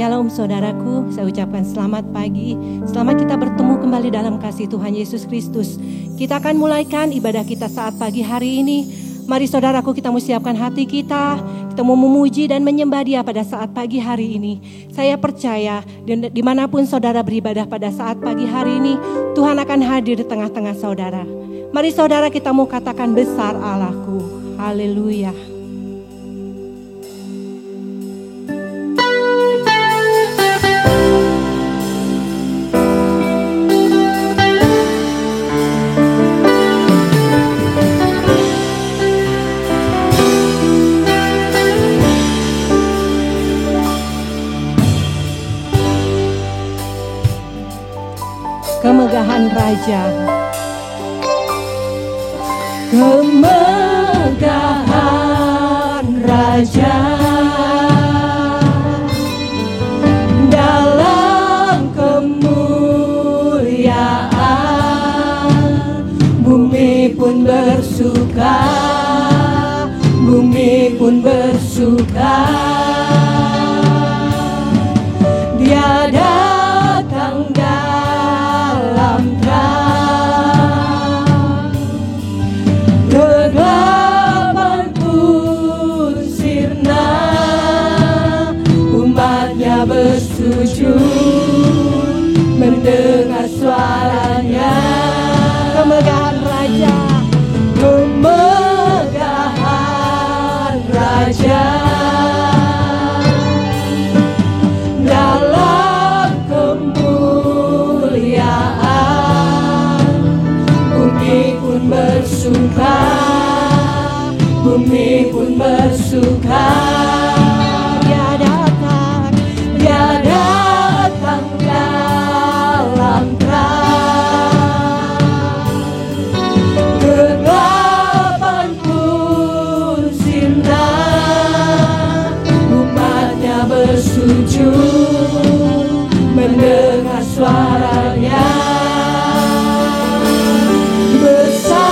Shalom saudaraku, saya ucapkan selamat pagi. Selamat kita bertemu kembali dalam kasih Tuhan Yesus Kristus. Kita akan mulaikan ibadah kita saat pagi hari ini. Mari saudaraku, kita mau siapkan hati kita. Kita mau memuji dan menyembah Dia pada saat pagi hari ini. Saya percaya dimanapun saudara beribadah pada saat pagi hari ini, Tuhan akan hadir di tengah-tengah saudara. Mari saudara, kita mau katakan besar Allahku. Haleluya. Kemegahan Raja, kemegahan Raja dalam kemuliaan, bumi pun bersuka, bumi pun bersuka. Dia datang dalam terang, kegelapan pun sirna, umatnya bersujud mendengar suaranya. Kemegahan Raja, kemegahan Raja dalam kemuliaan, bumi pun bersuka, bumi pun bersuka. Dia datang, Dia datang dalam terang, kegelapan pun sirna, umatnya bersujud mendengar suaranya. Besar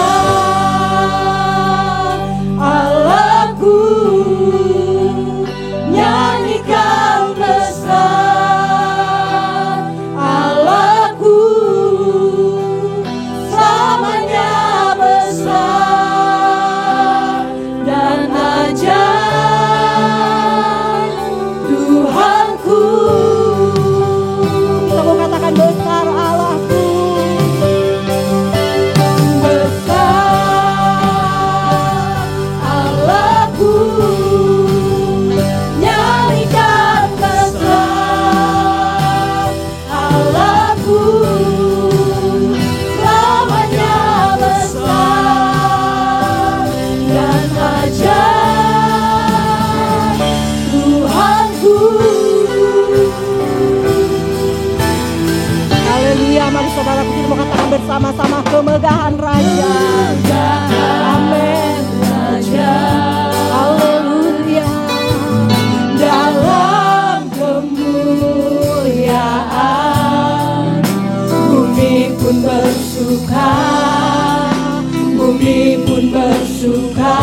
Allahku, nyanyikan besar Allahku, selamanya besar dan ajaib Tuhanku. Kita mau katakan besar Allahku, besar Allahku, nyanyikan besar Allahku, selamanya besar dan ajaib Tuhanku. Haleluya, mari saudaraku kita mau katakan bersama-sama kemegahan Raja. Amin. Haleluya. Dalam kemuliaan, bumi pun bersuka, bumi pun bersuka.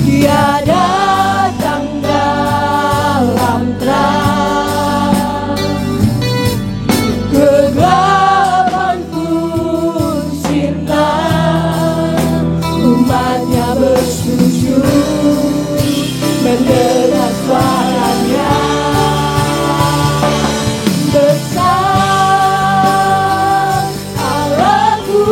Dia datang dalam terang, kegelapan pun sirna, umatnya bersujud mendengar suaranya. Besar Allahku,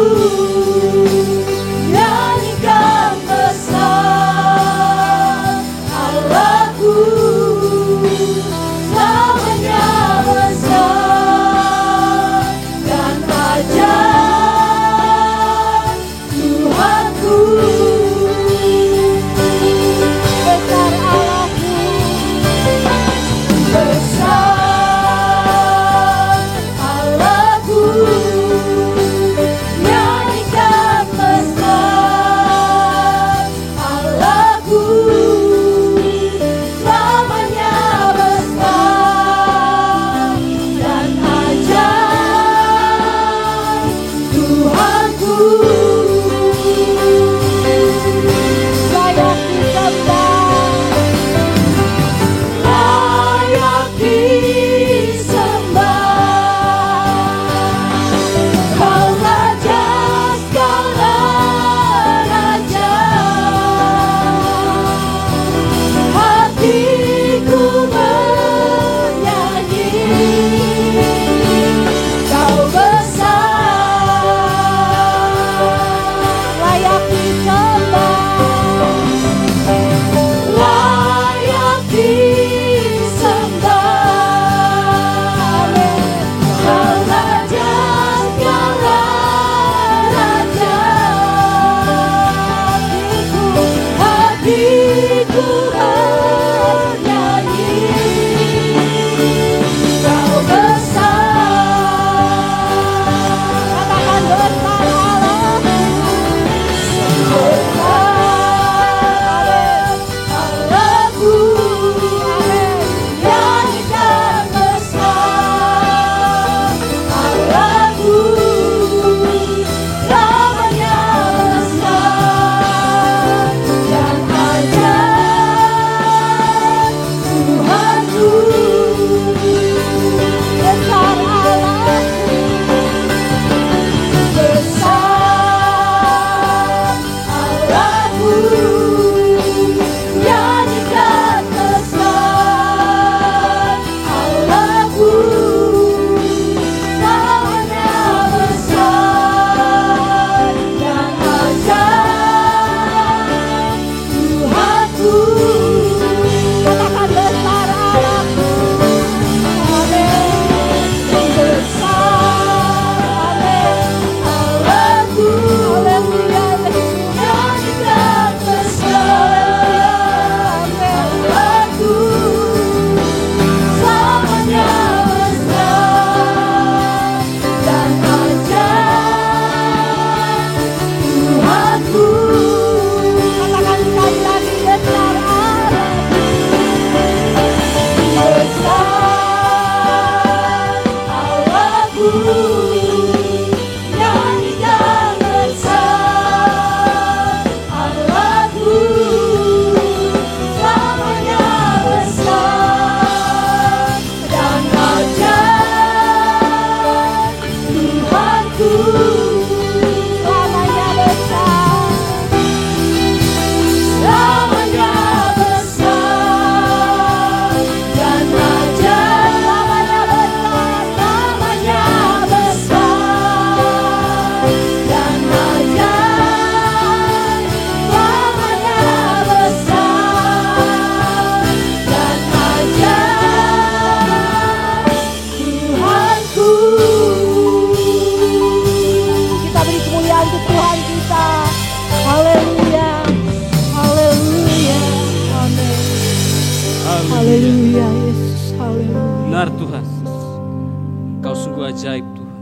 sungguh ajaib Tuhan.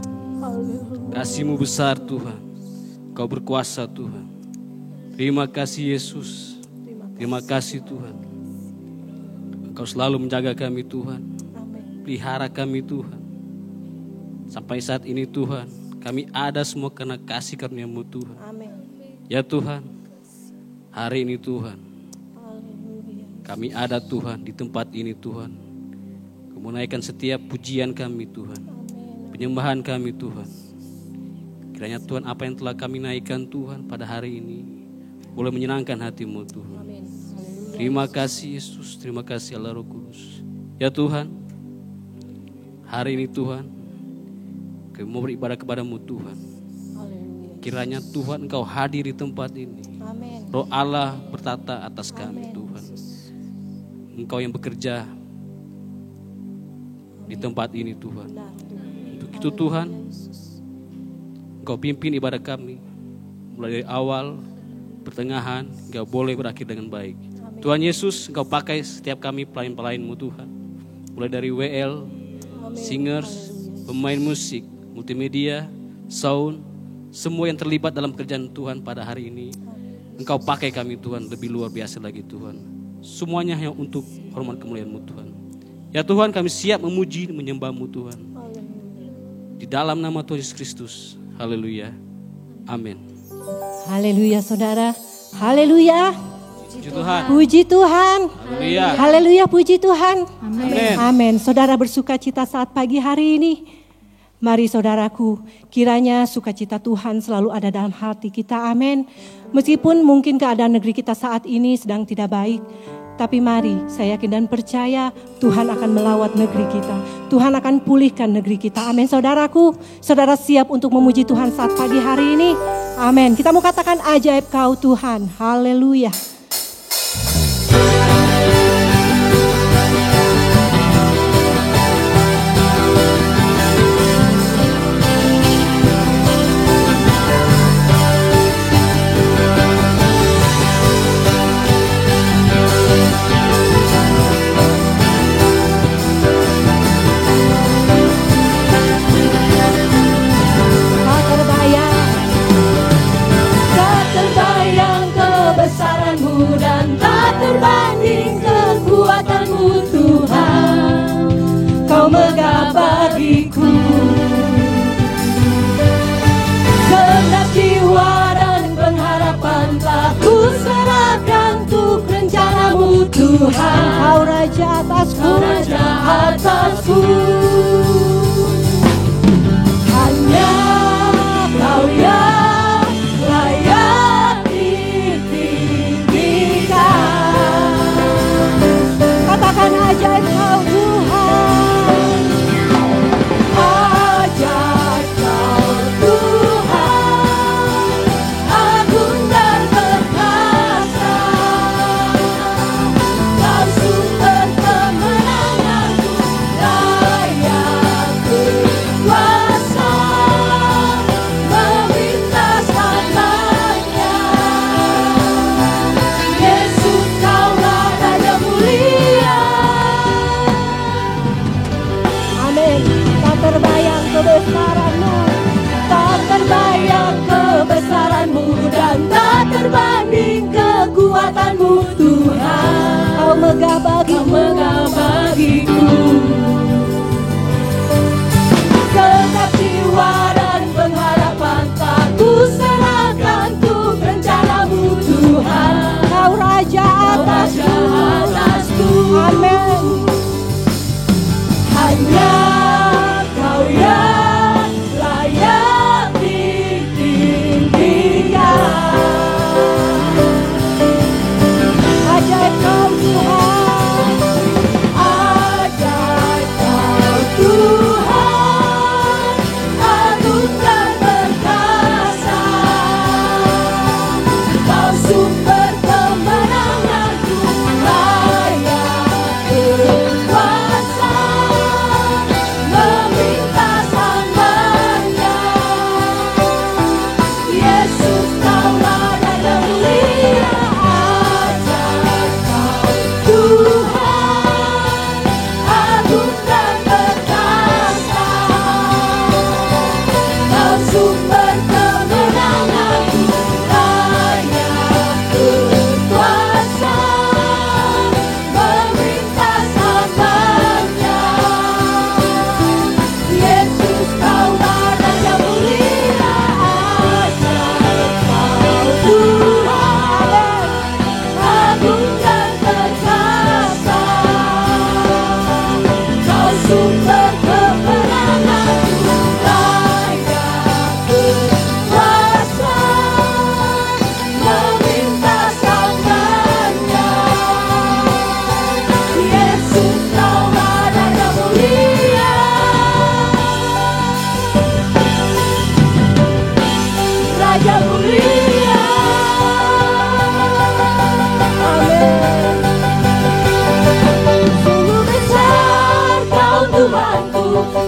Kasih-Mu besar Tuhan. Kau berkuasa Tuhan. Terima kasih Yesus. Terima kasih Tuhan. Engkau selalu menjaga kami Tuhan. Pelihara kami Tuhan. Sampai saat ini Tuhan, kami ada semua karena kasih karunia-Mu Tuhan. Ya Tuhan, hari ini Tuhan, kami ada Tuhan di tempat ini Tuhan. Kau menaikkan setiap pujian kami Tuhan. Penyembahan kami Tuhan. Kiranya Tuhan apa yang telah kami naikkan Tuhan pada hari ini boleh menyenangkan hati-Mu Tuhan. Terima kasih Yesus, terima kasih Allah Roh Kudus. Ya Tuhan, hari ini Tuhan, kami mau beribadah kepada-Mu Tuhan. Kiranya Tuhan Engkau hadir di tempat ini. Roh Allah bertata atas kami Tuhan. Engkau yang bekerja di tempat ini Tuhan. Untuk itu Tuhan, Engkau pimpin ibadah kami mulai dari awal, pertengahan, Engkau boleh berakhir dengan baik. Tuhan Yesus, Engkau pakai setiap kami pelayan-pelayan-Mu Tuhan. Mulai dari WL, singers, pemain musik, multimedia, sound, semua yang terlibat dalam kerjaan Tuhan pada hari ini. Engkau pakai kami Tuhan lebih luar biasa lagi Tuhan. Semuanya hanya untuk hormat kemuliaan-Mu Tuhan. Ya Tuhan, kami siap memuji dan menyembah-Mu Tuhan. Di dalam nama Tuhan Yesus Kristus. Haleluya. Amin. Haleluya saudara. Haleluya. Puji Tuhan. Puji Tuhan. Haleluya. Haleluya, puji Tuhan. Amin. Amin. Saudara bersukacita saat pagi hari ini. Mari saudaraku, kiranya sukacita Tuhan selalu ada dalam hati kita. Amin. Meskipun mungkin keadaan negeri kita saat ini sedang tidak baik, tapi mari saya yakin dan percaya Tuhan akan melawat negeri kita. Tuhan akan pulihkan negeri kita. Amin saudaraku. Saudara siap untuk memuji Tuhan saat pagi hari ini? Amin. Kita mau katakan ajaib Kau Tuhan. Haleluya. Terbanding kekuatan-Mu Tuhan, Kau megah bagiku. Segenap jiwa dan pengharapan telah ku serahkan untuk rencana-Mu Tuhan. Kau Raja atasku. Kau Raja atasku. Hanya Kau yang layak katakan ajaib Kau Tuhan. ajaib Kau Tuhan, agung dan perkasa. Kau sumber kemenanganku, layak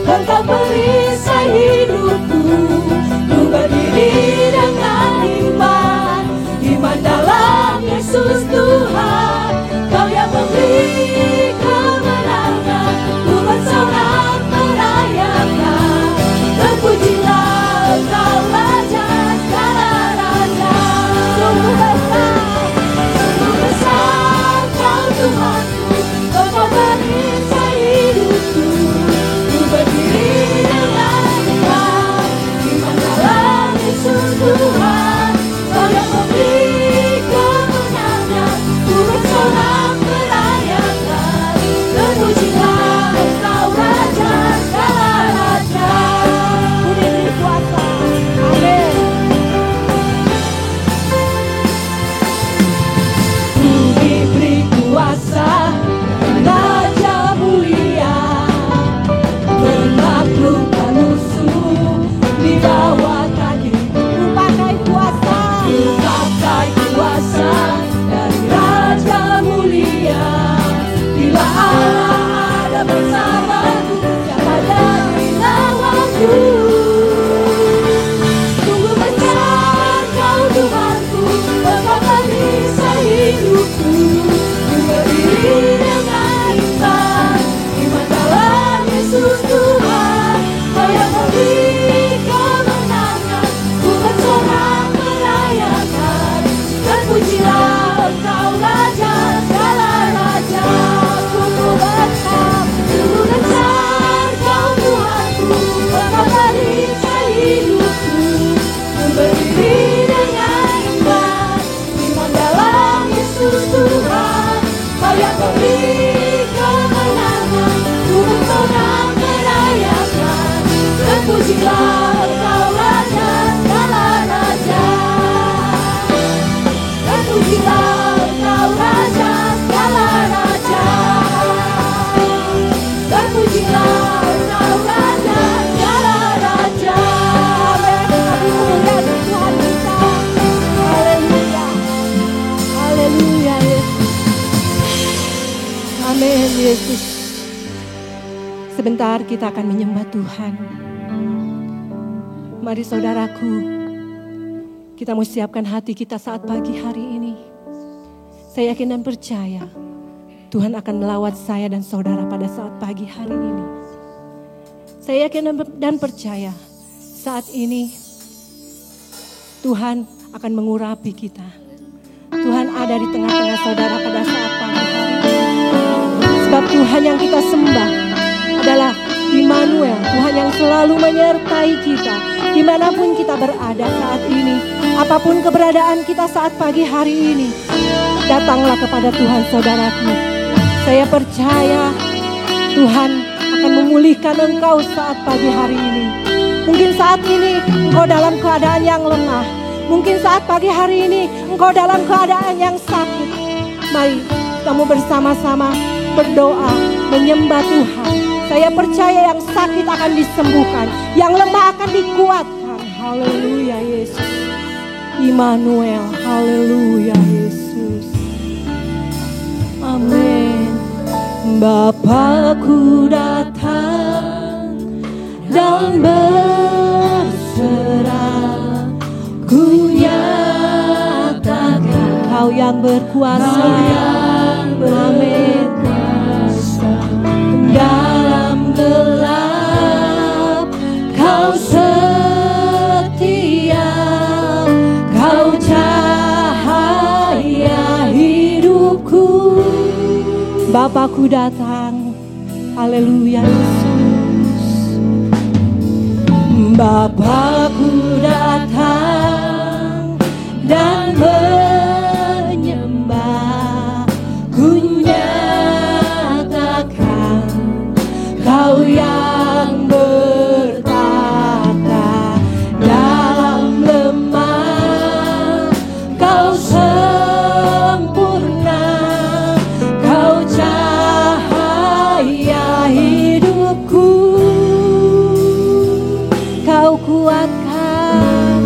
Engkau perisai hidupku. Ku berdiri dengan iman, iman dalam Yesus Tuhan. Kau yang memberi kemenangan, ku bersorak merayakan. Terpujilah Engkau Raja segala raja. Sungguh besar Kau Tuhanku, Engkau perisai hidupku. Ku berdiri dengan iman, iman dalam Yesus Tuhan. Kau yang memberi kemenangan, ku bersorak merayakan. Terpujilah Engkau Raja segala raja. Ku diberi kuasa, amin. Ku diberi kuasa, Raja mulia, menaklukkan musuh di bawah kakiku. Ku pakai kuasa, ku pakai kuasa dari Raja mulia. Bila Allah ada bersamaku, siapa dari lawanku? Sungguh besar Kau Tuhanku, Engkau perisai hidupku. Ku berdiri dengan iman, iman dalam Yesus Tuhan. Kau yang memberi kemenangan, ku bersorak merayakan. Terpujilah Engkau Raja segala raja. Sungguh besar Kau Tuhanku, Engkau perisai hidupku. Ku berdiri dengan iman, iman dalam Yesus Tuhan. Kau yang memberi kemenangan, ku bersorak merayakan. Terpujilah Engkau Raja segala raja. Terpujilah Engkau Raja segala raja. Terpujilah Engkau Raja segala raja. Amin. Kami memuliakan Tuhan kita. Haleluya. Haleluya Yesus. Amin Yesus. Sebentar kita akan menyembah Tuhan. Mari saudaraku, kita mau siapkan hati kita saat pagi hari ini. Saya yakin dan percaya Tuhan akan melawat saya dan saudara pada saat pagi hari ini. Saya yakin dan percaya saat ini Tuhan akan mengurapi kita. Tuhan ada di tengah-tengah saudara pada saat pagi hari ini. Sebab Tuhan yang kita sembah adalah Immanuel, Tuhan yang selalu menyertai kita dimanapun kita berada saat ini. Apapun keberadaan kita saat pagi hari ini, datanglah kepada Tuhan saudaraku. Saya percaya Tuhan akan memulihkan engkau saat pagi hari ini. Mungkin saat ini engkau dalam keadaan yang lemah. Mungkin saat pagi hari ini engkau dalam keadaan yang sakit. Mari kamu bersama-sama berdoa, menyembah Tuhan. Saya percaya yang sakit akan disembuhkan, yang lemah akan dikuatkan. Haleluya Yesus. Immanuel, haleluya Yesus. Amin. Bapakku datang dan berserah, ku nyatakan Kau yang berkuasa. Amin. Dalam gelap Kau setia, Kau cahaya hidupku. Bapakku datang, haleluya Yesus. Bapakku datang dan menyembah, ku nyatakan Kau yang bertata dalam lemah. Kau sempurna, Kau cahaya hidupku. Kau kuatkan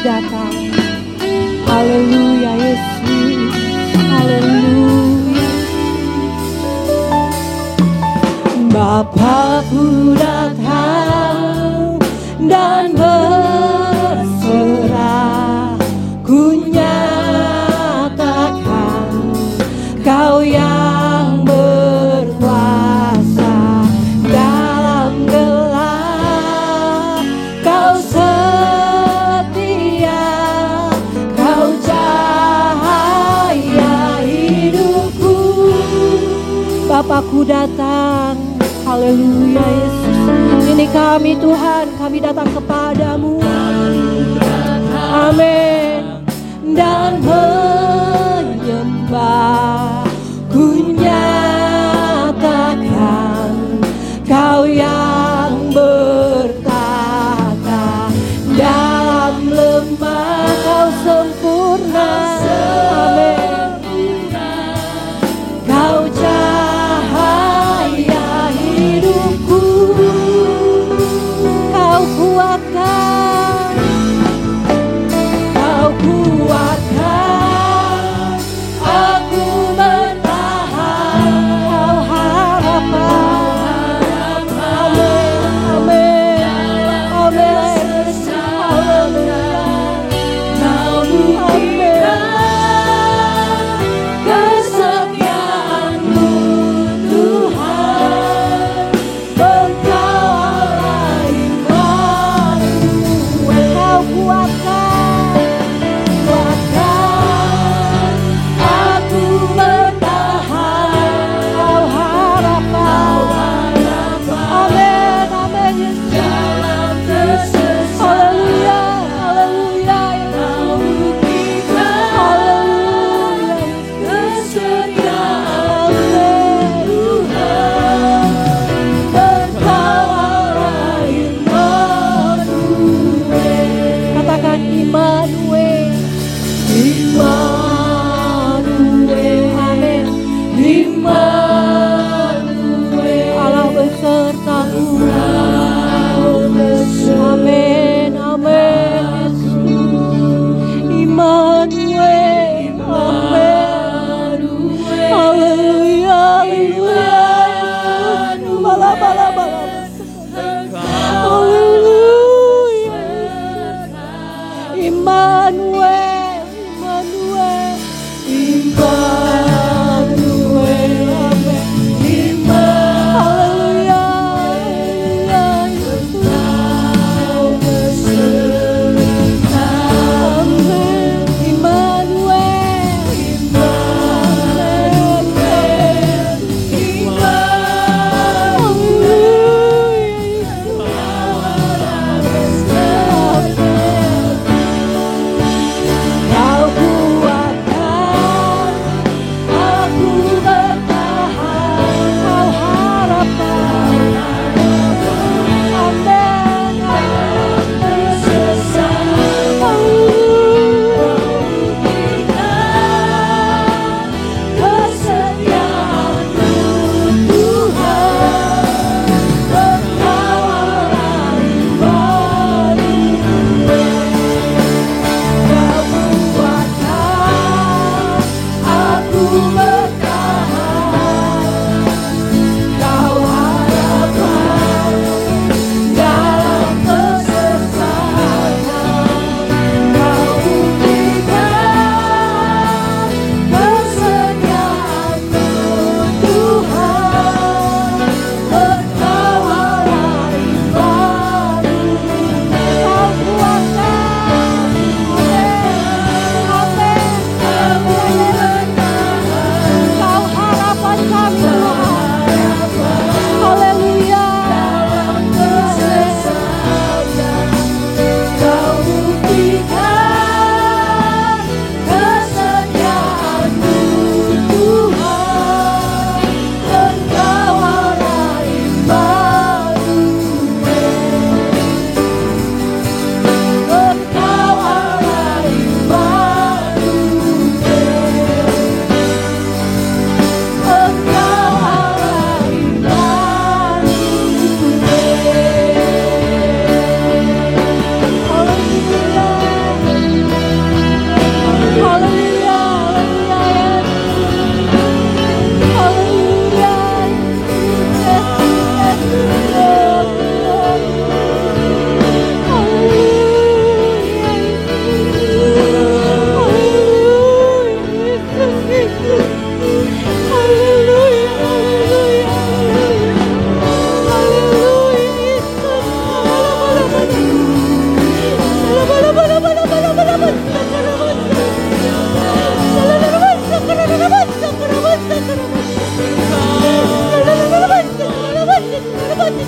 datang. Haleluya Yesus, haleluya. Bapakku datang dan berserah, ku nyatakan Kau yang berkuasa dalam gelap. Kau setia, Kau cahaya hidupku. Bapakku datang, haleluya Yesus. Ini kami Tuhan, kami datang kepadamu. Amin. Dan menyembah, ku nyatakan Kau yang bertata dalam lemah. Kau sempurna, amin. Kau cahaya hidupku. Kau kuatkan, Kau kuatkan aku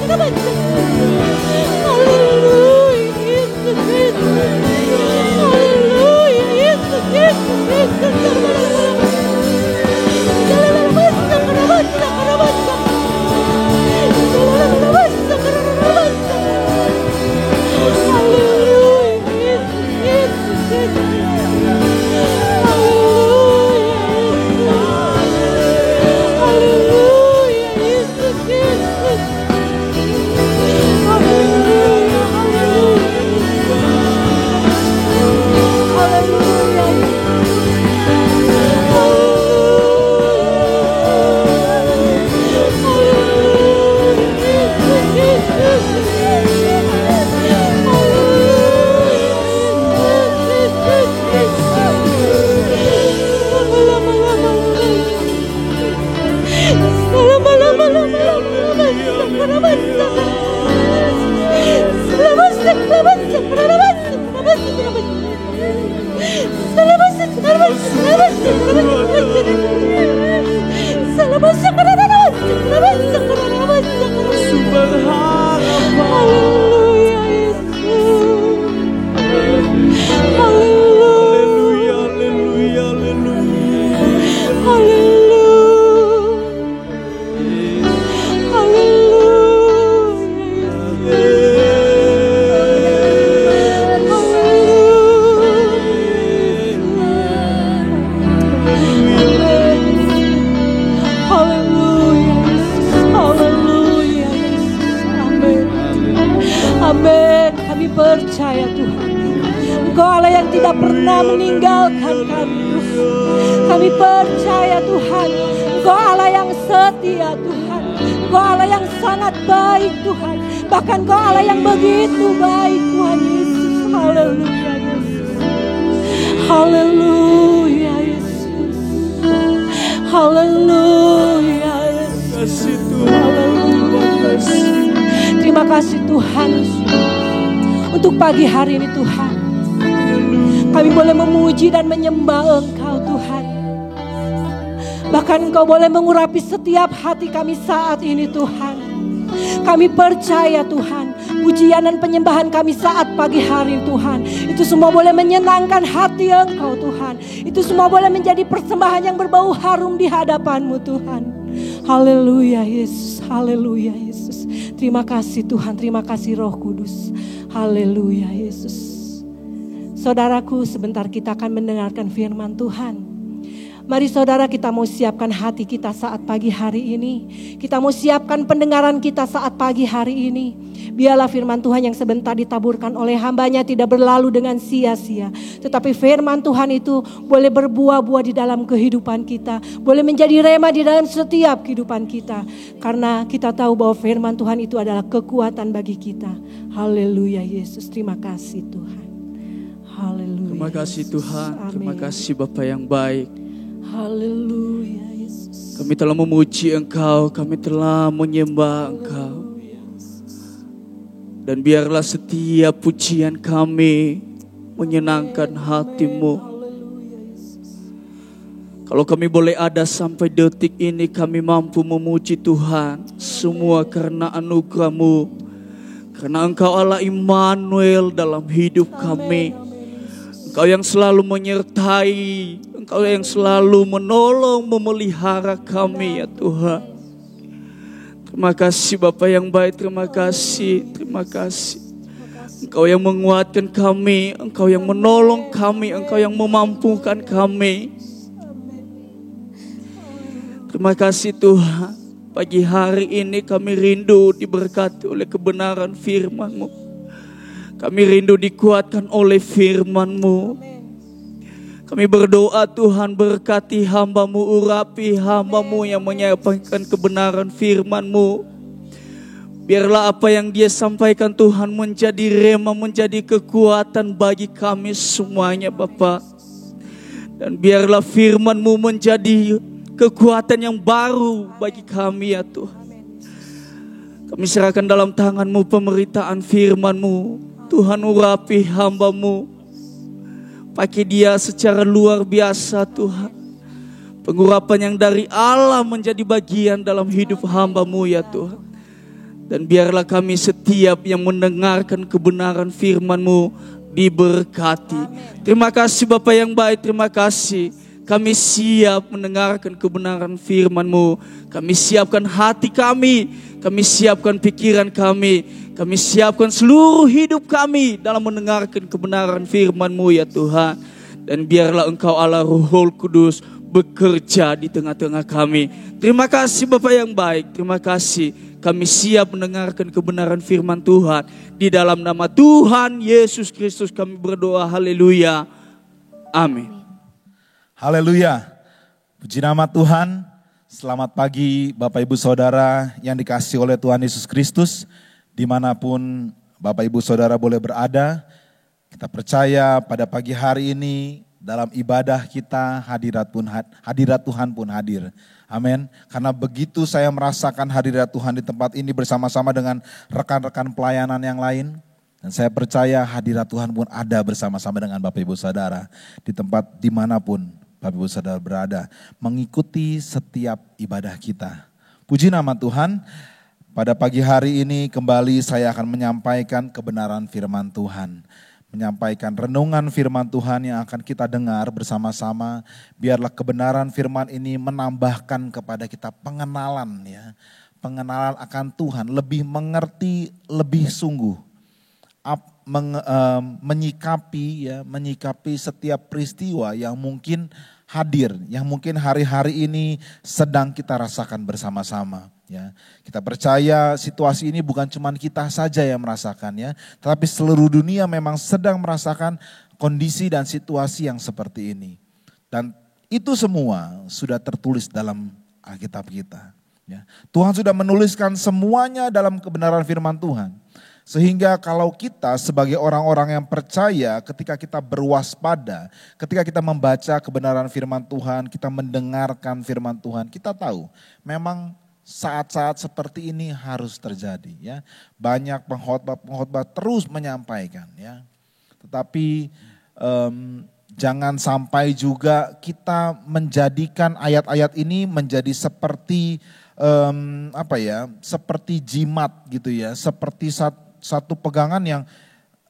Amin. Kami percaya Tuhan, Engkau Allah yang tidak pernah meninggalkan kami Tuhan. Kami percaya Tuhan, Engkau Allah yang setia Tuhan. Engkau Allah yang sangat baik Tuhan. Bahkan Engkau Allah yang begitu baik Tuhan Yesus. Haleluya Yesus. Haleluya Yesus. Haleluya Yesus. Haleluya. Terima kasih Tuhan untuk pagi hari ini Tuhan. Kami boleh memuji dan menyembah Engkau Tuhan. Bahkan Engkau boleh mengurapi setiap hati kami saat ini Tuhan. Kami percaya Tuhan, pujian dan penyembahan kami saat pagi hari Tuhan, itu semua boleh menyenangkan hati Engkau Tuhan. Itu semua boleh menjadi persembahan yang berbau harum di hadapan-Mu Tuhan. Haleluya Yesus, haleluya Yesus. Terima kasih Tuhan, terima kasih Roh Kudus. Haleluya Yesus. Saudaraku, sebentar kita akan mendengarkan firman Tuhan. Mari saudara, kita mau siapkan hati kita saat pagi hari ini. Kita mau siapkan pendengaran kita saat pagi hari ini. Biarlah firman Tuhan yang sebentar ditaburkan oleh hambanya tidak berlalu dengan sia-sia. Tetapi firman Tuhan itu boleh berbuah-buah di dalam kehidupan kita. Boleh menjadi rema di dalam setiap kehidupan kita. Karena kita tahu bahwa firman Tuhan itu adalah kekuatan bagi kita. Haleluya Yesus, terima kasih Tuhan. Haleluya. Terima kasih Tuhan, Yesus. terima Amin. kasih Bapa yang baik. Haleluya Yesus. Kami telah memuji Engkau, kami telah menyembah Engkau. Dan biarlah setiap pujian kami menyenangkan hati-Mu. Kalau kami boleh ada sampai detik ini, kami mampu memuji Tuhan. Semua karena anugerah-Mu. Karena Engkau Allah Immanuel dalam hidup kami. Engkau yang selalu menyertai, Engkau yang selalu menolong, memelihara kami ya Tuhan. Terima kasih Bapa yang baik, terima kasih, terima kasih. Engkau yang menguatkan kami, Engkau yang menolong kami, Engkau yang memampukan kami. Terima kasih Tuhan, pagi hari ini kami rindu diberkati oleh kebenaran firman-Mu. Kami rindu dikuatkan oleh firman-Mu. Kami berdoa Tuhan, berkati hamba-Mu, urapi hamba-Mu yang menyampaikan kebenaran firman-Mu. Biarlah apa yang dia sampaikan Tuhan menjadi rema, menjadi kekuatan bagi kami semuanya Bapa. Dan biarlah firman-Mu menjadi kekuatan yang baru bagi kami ya Tuhan. Kami serahkan dalam tangan-Mu pemberitaan firman-Mu. Tuhan urapi hamba-Mu. Pakai dia secara luar biasa Tuhan. Pengurapan yang dari Allah menjadi bagian dalam hidup hamba-Mu ya Tuhan. Dan biarlah kami setiap yang mendengarkan kebenaran firman-Mu diberkati. Terima kasih Bapa yang baik, terima kasih. Kami siap mendengarkan kebenaran firman-Mu. Kami siapkan hati kami siapkan pikiran kami siapkan seluruh hidup kami dalam mendengarkan kebenaran firman-Mu ya Tuhan. Dan biarlah Engkau Allah Roh Kudus bekerja di tengah-tengah kami. Terima kasih Bapa yang baik, terima kasih. Kami siap mendengarkan kebenaran firman Tuhan. Di dalam nama Tuhan Yesus Kristus kami berdoa. Haleluya. Amin. Haleluya. Puji nama Tuhan. Selamat pagi Bapak Ibu Saudara yang dikasihi oleh Tuhan Yesus Kristus. Dimanapun Bapak Ibu Saudara boleh berada. Kita percaya pada pagi hari ini dalam ibadah kita hadirat Tuhan pun hadir. Amin. Karena begitu saya merasakan hadirat Tuhan di tempat ini bersama-sama dengan rekan-rekan pelayanan yang lain. Dan saya percaya hadirat Tuhan pun ada bersama-sama dengan Bapak Ibu Saudara. Di tempat dimanapun Bapak Ibu Saudara berada. Mengikuti setiap ibadah kita. Puji nama Tuhan. Pada pagi hari ini kembali saya akan menyampaikan kebenaran firman Tuhan. Menyampaikan renungan firman Tuhan yang akan kita dengar bersama-sama. Biarlah kebenaran firman ini menambahkan kepada kita pengenalan ya. Pengenalan akan Tuhan, lebih mengerti, lebih sungguh. Menyikapi setiap peristiwa yang mungkin hadir, yang mungkin hari-hari ini sedang kita rasakan bersama-sama. Ya, kita percaya situasi ini bukan cuma kita saja yang merasakan ya, tetapi seluruh dunia memang sedang merasakan kondisi dan situasi yang seperti ini. Dan itu semua sudah tertulis dalam Alkitab kita. Ya. Tuhan sudah menuliskan semuanya dalam kebenaran firman Tuhan. Sehingga kalau kita sebagai orang-orang yang percaya ketika kita berwaspada, ketika kita membaca kebenaran firman Tuhan, kita mendengarkan firman Tuhan, kita tahu memang saat-saat seperti ini harus terjadi ya. Banyak pengkhotbah terus menyampaikan ya. Tetapi jangan sampai juga kita menjadikan ayat-ayat ini menjadi seperti seperti jimat gitu ya, seperti satu pegangan yang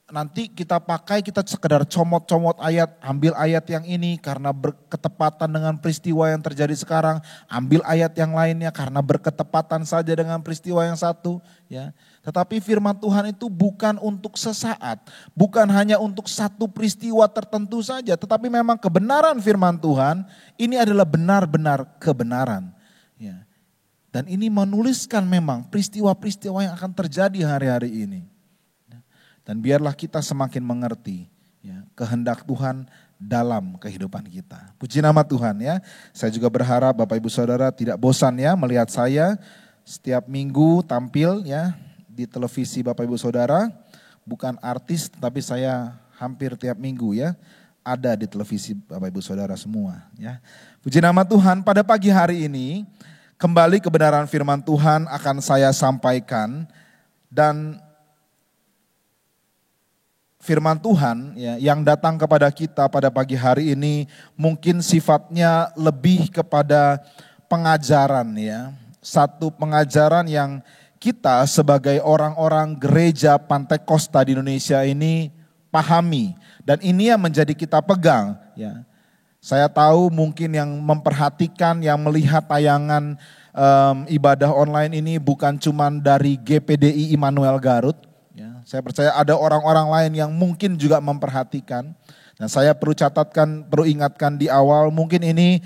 nanti kita pakai, kita sekedar comot-comot ayat, ambil ayat yang ini karena berketepatan dengan peristiwa yang terjadi sekarang, ambil ayat yang lainnya karena berketepatan saja dengan peristiwa yang satu. Ya. Tetapi firman Tuhan itu bukan untuk sesaat, bukan hanya untuk satu peristiwa tertentu saja, tetapi memang kebenaran firman Tuhan ini adalah benar-benar kebenaran. Ya. Dan ini menuliskan memang peristiwa-peristiwa yang akan terjadi hari-hari ini. Dan biarlah kita semakin mengerti ya, kehendak Tuhan dalam kehidupan kita. Puji nama Tuhan ya. Saya juga berharap Bapak Ibu Saudara tidak bosan ya melihat saya setiap minggu tampil ya di televisi Bapak Ibu Saudara. Bukan artis tapi saya hampir tiap minggu ya ada di televisi Bapak Ibu Saudara semua ya. Puji nama Tuhan, pada pagi hari ini kembali kebenaran firman Tuhan akan saya sampaikan. Dan firman Tuhan ya, yang datang kepada kita pada pagi hari ini mungkin sifatnya lebih kepada pengajaran ya. Satu pengajaran yang kita sebagai orang-orang gereja Pantekosta di Indonesia ini pahami. Dan ini yang menjadi kita pegang ya. Saya tahu mungkin yang memperhatikan, yang melihat tayangan ibadah online ini bukan cuma dari GPDI Immanuel Garut. Ya, saya percaya ada orang-orang lain yang mungkin juga memperhatikan. Dan saya perlu ingatkan di awal, mungkin ini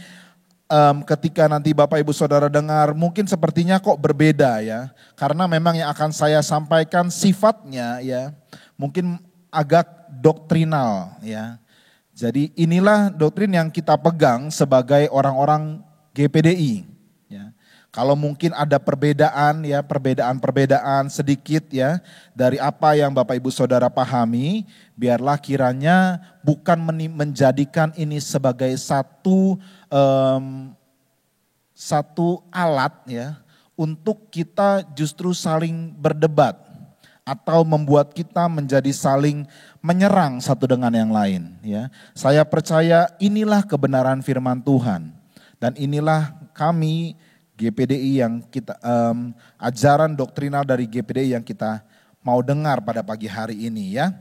ketika nanti Bapak Ibu Saudara dengar, mungkin sepertinya kok berbeda ya. Karena memang yang akan saya sampaikan sifatnya ya, mungkin agak doktrinal ya. Jadi inilah doktrin yang kita pegang sebagai orang-orang GPDI. Ya. Kalau mungkin ada perbedaan ya, perbedaan sedikit ya dari apa yang Bapak Ibu Saudara pahami, biarlah kiranya bukan menjadikan ini sebagai satu alat ya untuk kita justru saling berdebat atau membuat kita menjadi saling menyerang satu dengan yang lain ya. Saya percaya inilah kebenaran firman Tuhan dan inilah kami GPDI yang kita, ajaran doktrinal dari GPDI yang kita mau dengar pada pagi hari ini ya.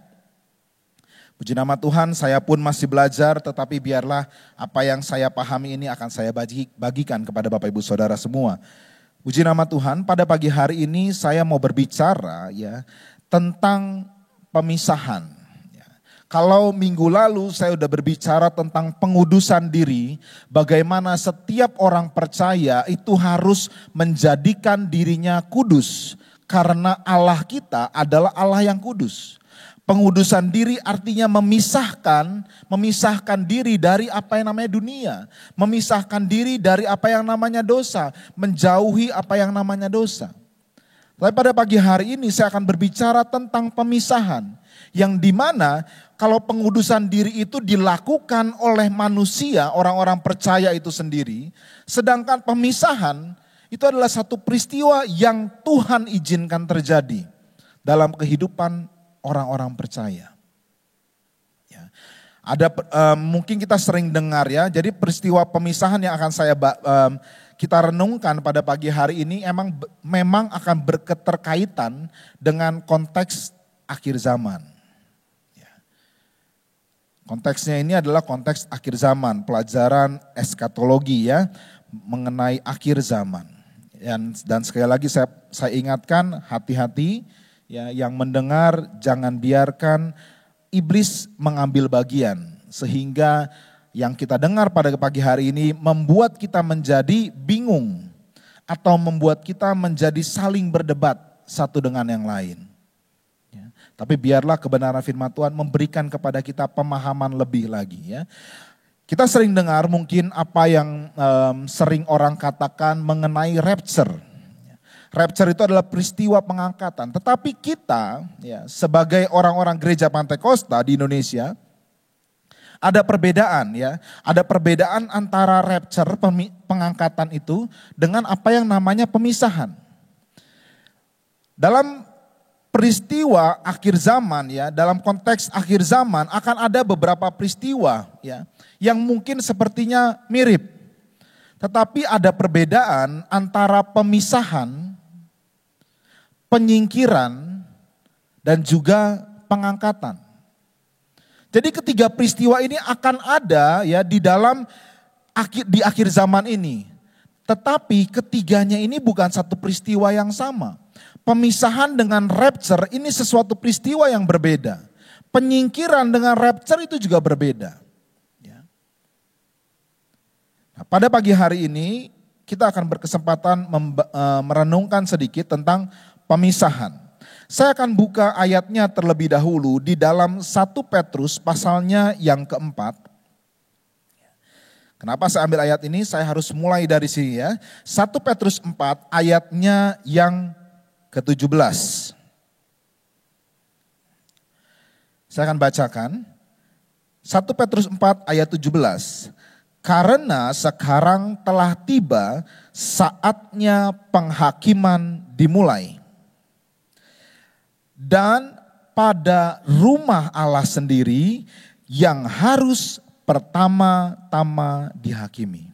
Puji nama Tuhan, saya pun masih belajar, tetapi biarlah apa yang saya pahami ini akan saya bagikan kepada Bapak Ibu Saudara semua. Puji nama Tuhan, pada pagi hari ini saya mau berbicara ya tentang pemisahan. Kalau minggu lalu saya sudah berbicara tentang pengudusan diri, bagaimana setiap orang percaya itu harus menjadikan dirinya kudus, karena Allah kita adalah Allah yang kudus. Pengudusan diri artinya memisahkan diri dari apa yang namanya dunia, memisahkan diri dari apa yang namanya dosa, menjauhi apa yang namanya dosa. Tapi pada pagi hari ini saya akan berbicara tentang pemisahan, yang dimana kalau pengudusan diri itu dilakukan oleh manusia, orang-orang percaya itu sendiri, sedangkan pemisahan itu adalah satu peristiwa yang Tuhan izinkan terjadi dalam kehidupan orang-orang percaya. Ya. Ada mungkin kita sering dengar ya, jadi peristiwa pemisahan yang akan kita renungkan pada pagi hari ini memang akan berketerkaitan dengan konteks akhir zaman. Ya. Konteksnya ini adalah konteks akhir zaman, pelajaran eskatologi ya, mengenai akhir zaman. Dan sekali lagi saya ingatkan, hati-hati ya, yang mendengar jangan biarkan iblis mengambil bagian sehingga yang kita dengar pada pagi hari ini membuat kita menjadi bingung atau membuat kita menjadi saling berdebat satu dengan yang lain. Ya, tapi biarlah kebenaran firman Tuhan memberikan kepada kita pemahaman lebih lagi ya. Kita sering dengar mungkin apa yang sering orang katakan mengenai rapture. Rapture itu adalah peristiwa pengangkatan. Tetapi kita ya, sebagai orang-orang gereja Pantekosta di Indonesia, ada perbedaan ya. Ada perbedaan antara rapture, pengangkatan itu, dengan apa yang namanya pemisahan. Dalam peristiwa akhir zaman ya, dalam konteks akhir zaman akan ada beberapa peristiwa ya, yang mungkin sepertinya mirip. Tetapi ada perbedaan antara pemisahan, penyingkiran, dan juga pengangkatan. Jadi ketiga peristiwa ini akan ada ya di akhir zaman ini. Tetapi ketiganya ini bukan satu peristiwa yang sama. Pemisahan dengan rapture ini sesuatu peristiwa yang berbeda. Penyingkiran dengan rapture itu juga berbeda. Ya. Nah, pada pagi hari ini kita akan berkesempatan merenungkan sedikit tentang pemisahan. Saya akan buka ayatnya terlebih dahulu di dalam 1 Petrus pasalnya yang keempat. Kenapa saya ambil ayat ini? Saya harus mulai dari sini ya. 1 Petrus 4 ayatnya yang ke-17. Saya akan bacakan. 1 Petrus 4 ayat 17. Karena sekarang telah tiba saatnya penghakiman dimulai. Dan pada rumah Allah sendiri yang harus pertama-tama dihakimi.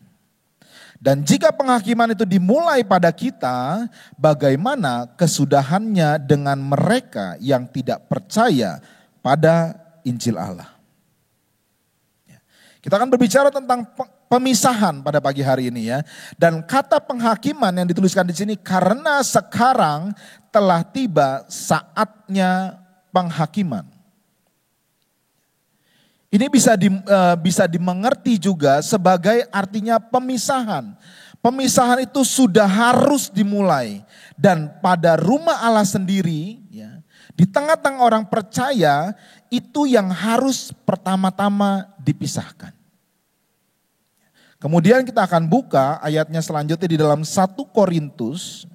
Dan jika penghakiman itu dimulai pada kita, bagaimana kesudahannya dengan mereka yang tidak percaya pada Injil Allah. Kita akan berbicara tentang pemisahan pada pagi hari ini ya. Dan kata penghakiman yang dituliskan di sini, karena sekarang telah tiba saatnya penghakiman. Ini bisa dimengerti juga sebagai artinya pemisahan. Pemisahan itu sudah harus dimulai. Dan pada rumah Allah sendiri, ya, di tengah-tengah orang percaya, itu yang harus pertama-tama dipisahkan. Kemudian kita akan buka ayatnya selanjutnya di dalam 1 Korintus.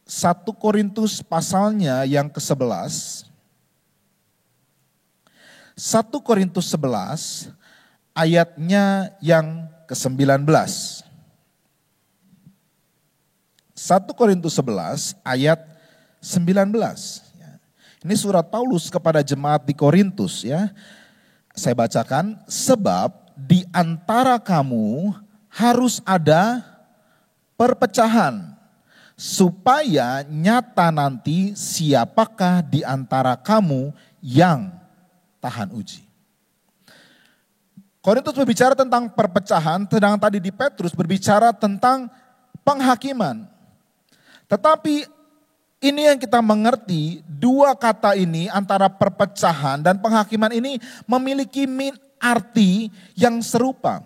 1 Korintus pasalnya yang ke-11. 1 Korintus 11 ayatnya yang ke-19. 1 Korintus 11 ayat 19. Ini surat Paulus kepada jemaat di Korintus ya. Saya bacakan, sebab di antara kamu harus ada perpecahan, supaya nyata nanti siapakah di antara kamu yang tahan uji. Korintus berbicara tentang perpecahan, sedangkan tadi di Petrus berbicara tentang penghakiman. Tetapi ini yang kita mengerti, dua kata ini antara perpecahan dan penghakiman ini memiliki arti yang serupa.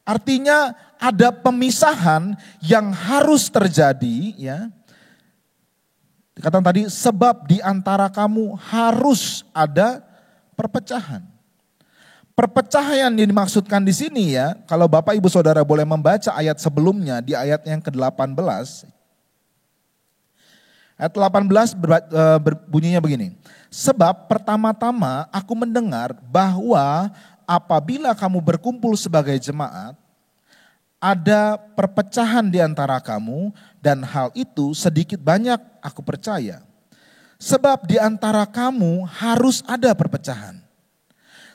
Artinya ada pemisahan yang harus terjadi, ya. Dikatakan tadi, sebab di antara kamu harus ada perpecahan. Perpecahan yang dimaksudkan di sini, ya, kalau Bapak Ibu Saudara boleh membaca ayat sebelumnya di ayat yang ke-18. Ayat 18 berbunyinya begini. Sebab pertama-tama aku mendengar bahwa apabila kamu berkumpul sebagai jemaat, ada perpecahan di antara kamu, dan hal itu sedikit banyak aku percaya. Sebab di antara kamu harus ada perpecahan.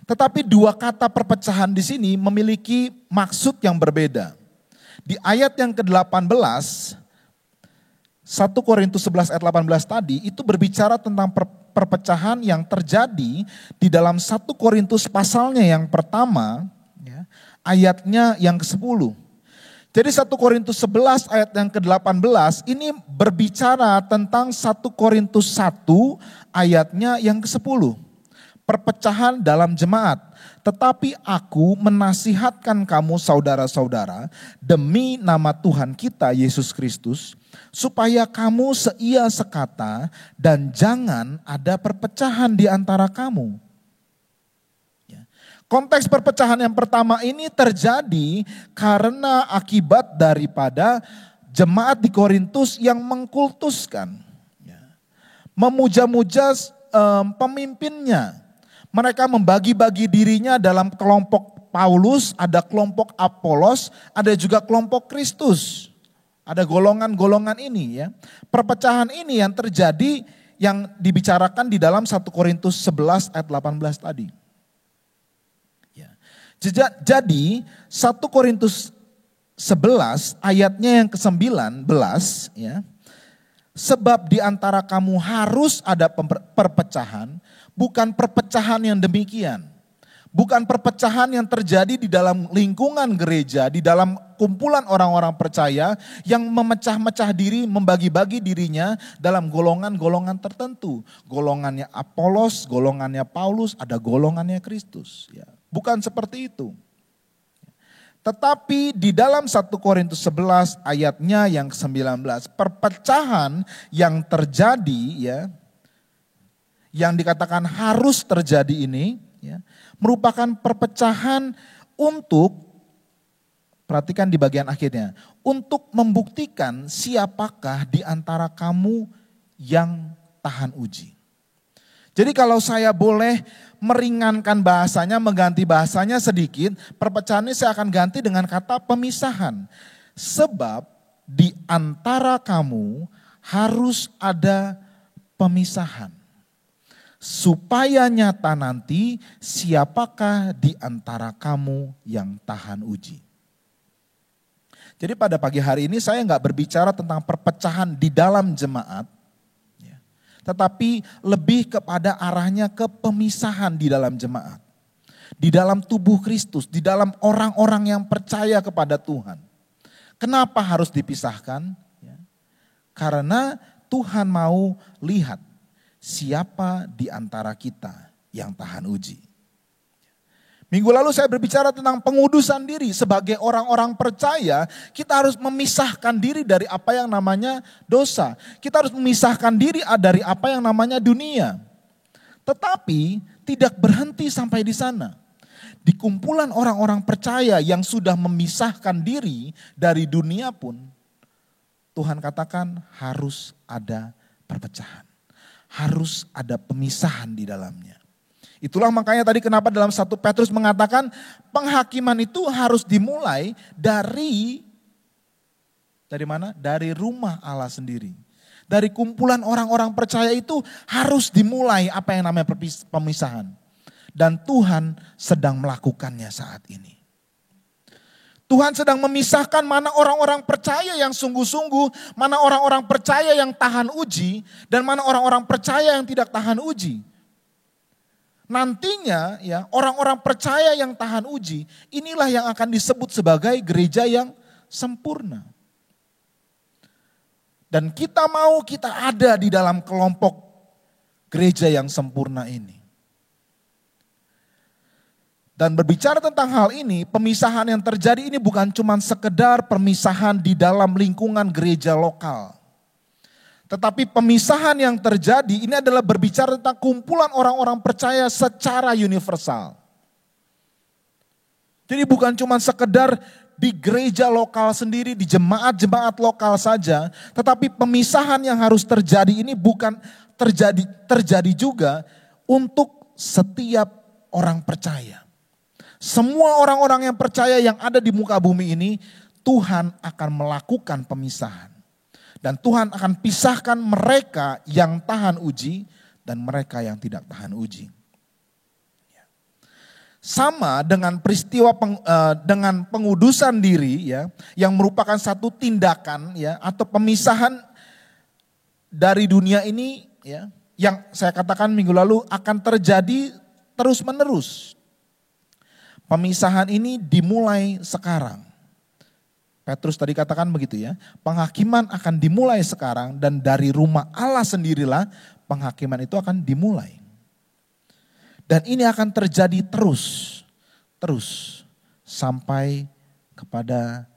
Tetapi dua kata perpecahan di sini memiliki maksud yang berbeda. Di ayat yang ke-18, 1 Korintus 11 ayat 18 tadi, itu berbicara tentang perpecahan yang terjadi di dalam 1 Korintus pasalnya yang pertama, ya, ayatnya yang ke-10. Jadi 1 Korintus 11 ayat yang ke-18 ini berbicara tentang 1 Korintus 1 ayatnya yang ke-10. Perpecahan dalam jemaat. Tetapi aku menasihatkan kamu saudara-saudara demi nama Tuhan kita Yesus Kristus, supaya kamu seia sekata dan jangan ada perpecahan di antara kamu. Konteks perpecahan yang pertama ini terjadi karena akibat daripada jemaat di Korintus yang mengkultuskan, memuja-muja pemimpinnya. Mereka membagi-bagi dirinya dalam kelompok Paulus, ada kelompok Apolos, ada juga kelompok Kristus. Ada golongan-golongan ini, ya. Perpecahan ini yang terjadi, yang dibicarakan di dalam 1 Korintus 11 ayat 18 tadi. Ya. Jadi 1 Korintus 11 ayatnya yang ke-19, ya. Sebab di antara kamu harus ada perpecahan, bukan perpecahan yang demikian. Bukan perpecahan yang terjadi di dalam lingkungan gereja, di dalam kumpulan orang-orang percaya yang memecah-mecah diri, membagi-bagi dirinya dalam golongan-golongan tertentu. Golongannya Apolos, golongannya Paulus, ada golongannya Kristus. Ya. Bukan seperti itu. Tetapi di dalam 1 Korintus 11 ayatnya yang ke-19, perpecahan yang terjadi, ya, yang dikatakan harus terjadi ini, ya, merupakan perpecahan untuk, perhatikan di bagian akhirnya, untuk membuktikan siapakah di antara kamu yang tahan uji. Jadi kalau saya boleh meringankan bahasanya, mengganti bahasanya sedikit, perpecahan ini saya akan ganti dengan kata pemisahan. Sebab di antara kamu harus ada pemisahan. Supaya nyata nanti siapakah di antara kamu yang tahan uji. Jadi pada pagi hari ini saya nggak berbicara tentang perpecahan di dalam jemaat, tetapi lebih kepada arahnya ke pemisahan di dalam jemaat. Di dalam tubuh Kristus, di dalam orang-orang yang percaya kepada Tuhan. Kenapa harus dipisahkan? Karena Tuhan mau lihat siapa di antara kita yang tahan uji. Minggu lalu saya berbicara tentang pengudusan diri. Sebagai orang-orang percaya, kita harus memisahkan diri dari apa yang namanya dosa. Kita harus memisahkan diri dari apa yang namanya dunia. Tetapi tidak berhenti sampai di sana. Di kumpulan orang-orang percaya yang sudah memisahkan diri dari dunia pun, Tuhan katakan harus ada perpecahan. Harus ada pemisahan di dalamnya. Itulah makanya tadi kenapa dalam 1 Petrus mengatakan penghakiman itu harus dimulai dari mana? Dari rumah Allah sendiri. Dari kumpulan orang-orang percaya itu harus dimulai apa yang namanya pemisahan. Dan Tuhan sedang melakukannya saat ini. Tuhan sedang memisahkan mana orang-orang percaya yang sungguh-sungguh, mana orang-orang percaya yang tahan uji, dan mana orang-orang percaya yang tidak tahan uji. Nantinya ya orang-orang percaya yang tahan uji, inilah yang akan disebut sebagai gereja yang sempurna. Dan kita ada di dalam kelompok gereja yang sempurna ini. Dan berbicara tentang hal ini, pemisahan yang terjadi ini bukan cuma sekedar pemisahan di dalam lingkungan gereja lokal. Tetapi pemisahan yang terjadi ini adalah berbicara tentang kumpulan orang-orang percaya secara universal. Jadi bukan cuma sekedar di gereja lokal sendiri, di jemaat-jemaat lokal saja. Tetapi pemisahan yang harus terjadi ini bukan terjadi juga untuk setiap orang percaya. Semua orang-orang yang percaya yang ada di muka bumi ini, Tuhan akan melakukan pemisahan. Dan Tuhan akan pisahkan mereka yang tahan uji dan mereka yang tidak tahan uji. Sama dengan peristiwa dengan pengudusan diri ya, yang merupakan satu tindakan ya atau pemisahan dari dunia ini ya, yang saya katakan minggu lalu akan terjadi terus-menerus. Pemisahan ini dimulai sekarang. Petrus tadi katakan begitu ya. Penghakiman akan dimulai sekarang dan dari rumah Allah sendirilah penghakiman itu akan dimulai. Dan ini akan terjadi terus sampai kepada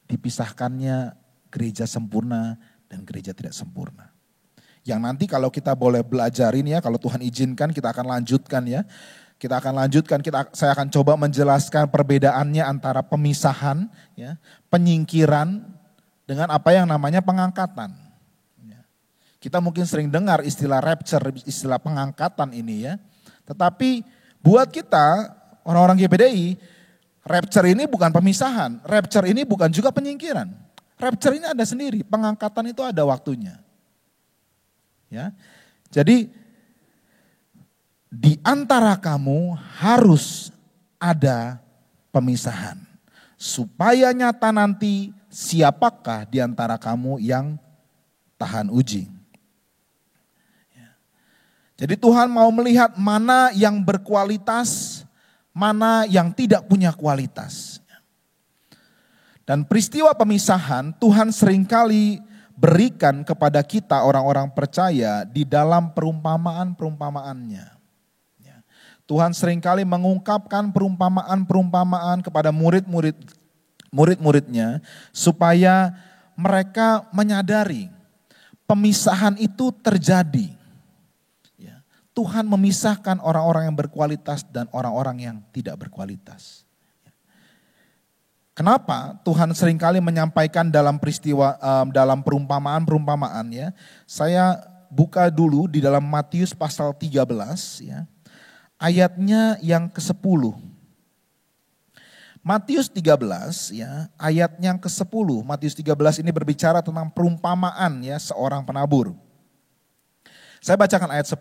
dipisahkannya gereja sempurna dan gereja tidak sempurna. Yang nanti kalau kita boleh belajarin ya, kalau Tuhan izinkan kita akan lanjutkan ya. Saya akan coba menjelaskan perbedaannya antara pemisahan, ya, penyingkiran dengan apa yang namanya pengangkatan. Ya. Kita mungkin sering dengar istilah rapture, istilah pengangkatan ini ya. Tetapi buat kita orang-orang GPDI, rapture ini bukan pemisahan, rapture ini bukan juga penyingkiran. Rapture ini ada sendiri, pengangkatan itu ada waktunya. Ya, jadi di antara kamu harus ada pemisahan. Supaya nyata nanti siapakah di antara kamu yang tahan uji. Jadi Tuhan mau melihat mana yang berkualitas, mana yang tidak punya kualitas. Dan peristiwa pemisahan Tuhan seringkali berikan kepada kita orang-orang percaya di dalam perumpamaan-perumpamaannya. Tuhan seringkali mengungkapkan perumpamaan-perumpamaan kepada murid-muridnya supaya mereka menyadari pemisahan itu terjadi. Tuhan memisahkan orang-orang yang berkualitas dan orang-orang yang tidak berkualitas. Kenapa Tuhan seringkali menyampaikan dalam peristiwa, dalam perumpamaan-perumpamaan ya. Saya buka dulu di dalam Matius pasal 13 ya. Ayatnya yang ke-10. Matius 13 ya, ayat yang ke-10. Matius 13 ini berbicara tentang perumpamaan ya seorang penabur. Saya bacakan ayat 10.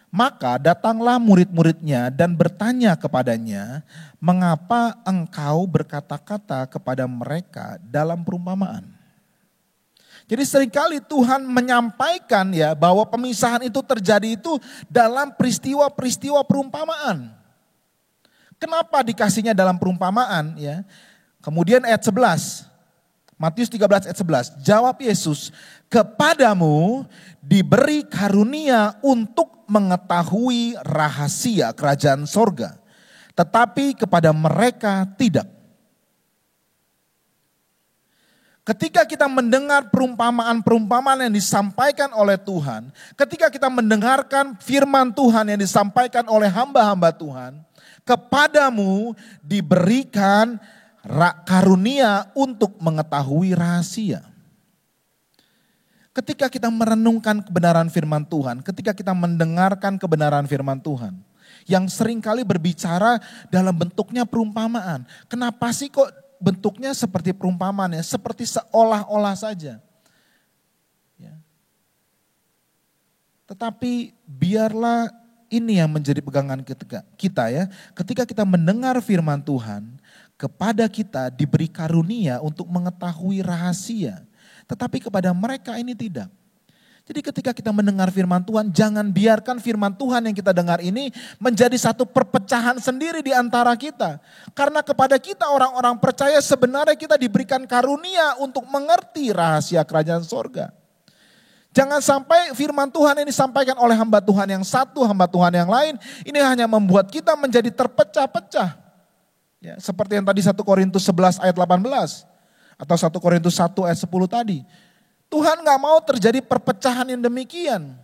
Maka datanglah murid-muridnya dan bertanya kepadanya, mengapa engkau berkata-kata kepada mereka dalam perumpamaan? Jadi seringkali Tuhan menyampaikan ya bahwa pemisahan itu terjadi itu dalam peristiwa-peristiwa perumpamaan. Kenapa dikasihnya dalam perumpamaan ya? Kemudian ayat 11, Matius 13 ayat 11, jawab Yesus, kepadamu diberi karunia untuk mengetahui rahasia kerajaan sorga, tetapi kepada mereka tidak. Ketika kita mendengar perumpamaan-perumpamaan yang disampaikan oleh Tuhan, ketika kita mendengarkan firman Tuhan yang disampaikan oleh hamba-hamba Tuhan, kepadamu diberikan karunia untuk mengetahui rahasia. Ketika kita merenungkan kebenaran firman Tuhan, ketika kita mendengarkan kebenaran firman Tuhan, yang seringkali berbicara dalam bentuknya perumpamaan. Kenapa sih kok bentuknya seperti perumpamaan ya, seperti seolah-olah saja. Ya. Tetapi biarlah ini yang menjadi pegangan kita ya. Ketika kita mendengar firman Tuhan, kepada kita diberi karunia untuk mengetahui rahasia. Tetapi kepada mereka ini tidak. Jadi ketika kita mendengar firman Tuhan, jangan biarkan firman Tuhan yang kita dengar ini menjadi satu perpecahan sendiri di antara kita. Karena kepada kita orang-orang percaya sebenarnya kita diberikan karunia untuk mengerti rahasia kerajaan sorga. Jangan sampai firman Tuhan ini disampaikan oleh hamba Tuhan yang satu, hamba Tuhan yang lain. Ini hanya membuat kita menjadi terpecah-pecah. Ya, seperti yang tadi 1 Korintus 11 ayat 18. Atau 1 Korintus 1 ayat 10 tadi. Tuhan gak mau terjadi perpecahan yang demikian.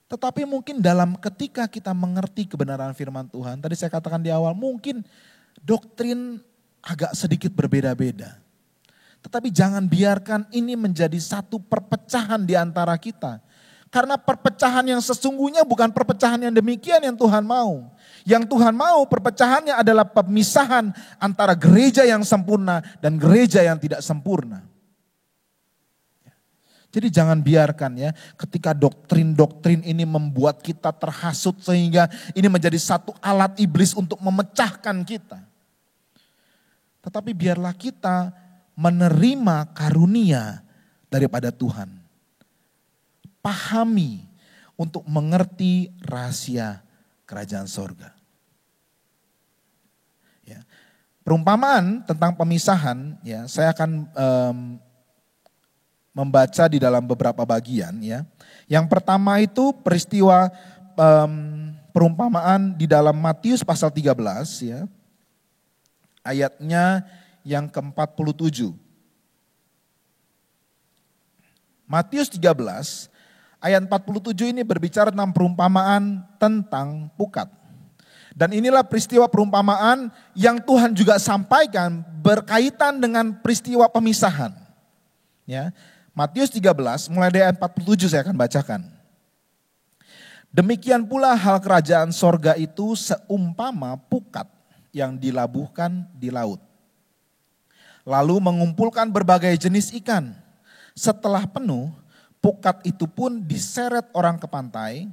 Tetapi mungkin ketika kita mengerti kebenaran firman Tuhan, tadi saya katakan di awal, mungkin doktrin agak sedikit berbeda-beda. Tetapi jangan biarkan ini menjadi satu perpecahan di antara kita. Karena perpecahan yang sesungguhnya bukan perpecahan yang demikian yang Tuhan mau. Yang Tuhan mau perpecahannya adalah pemisahan antara gereja yang sempurna dan gereja yang tidak sempurna. Jadi jangan biarkan ya ketika doktrin-doktrin ini membuat kita terhasut sehingga ini menjadi satu alat iblis untuk memecahkan kita. Tetapi biarlah kita menerima karunia daripada Tuhan. Pahami untuk mengerti rahasia kerajaan sorga. Ya. Perumpamaan tentang pemisahan, ya, saya akan membaca di dalam beberapa bagian. Ya. Yang pertama itu peristiwa perumpamaan di dalam Matius pasal 13, ya, ayatnya yang ke-47. Matius 13 ayat 47 ini berbicara tentang perumpamaan tentang pukat. Dan inilah peristiwa perumpamaan yang Tuhan juga sampaikan berkaitan dengan peristiwa pemisahan. Ya, Matius 13 mulai dari ayat 47 saya akan bacakan. Demikian pula hal kerajaan sorga itu seumpama pukat yang dilabuhkan di laut. Lalu mengumpulkan berbagai jenis ikan. Setelah penuh, pukat itu pun diseret orang ke pantai,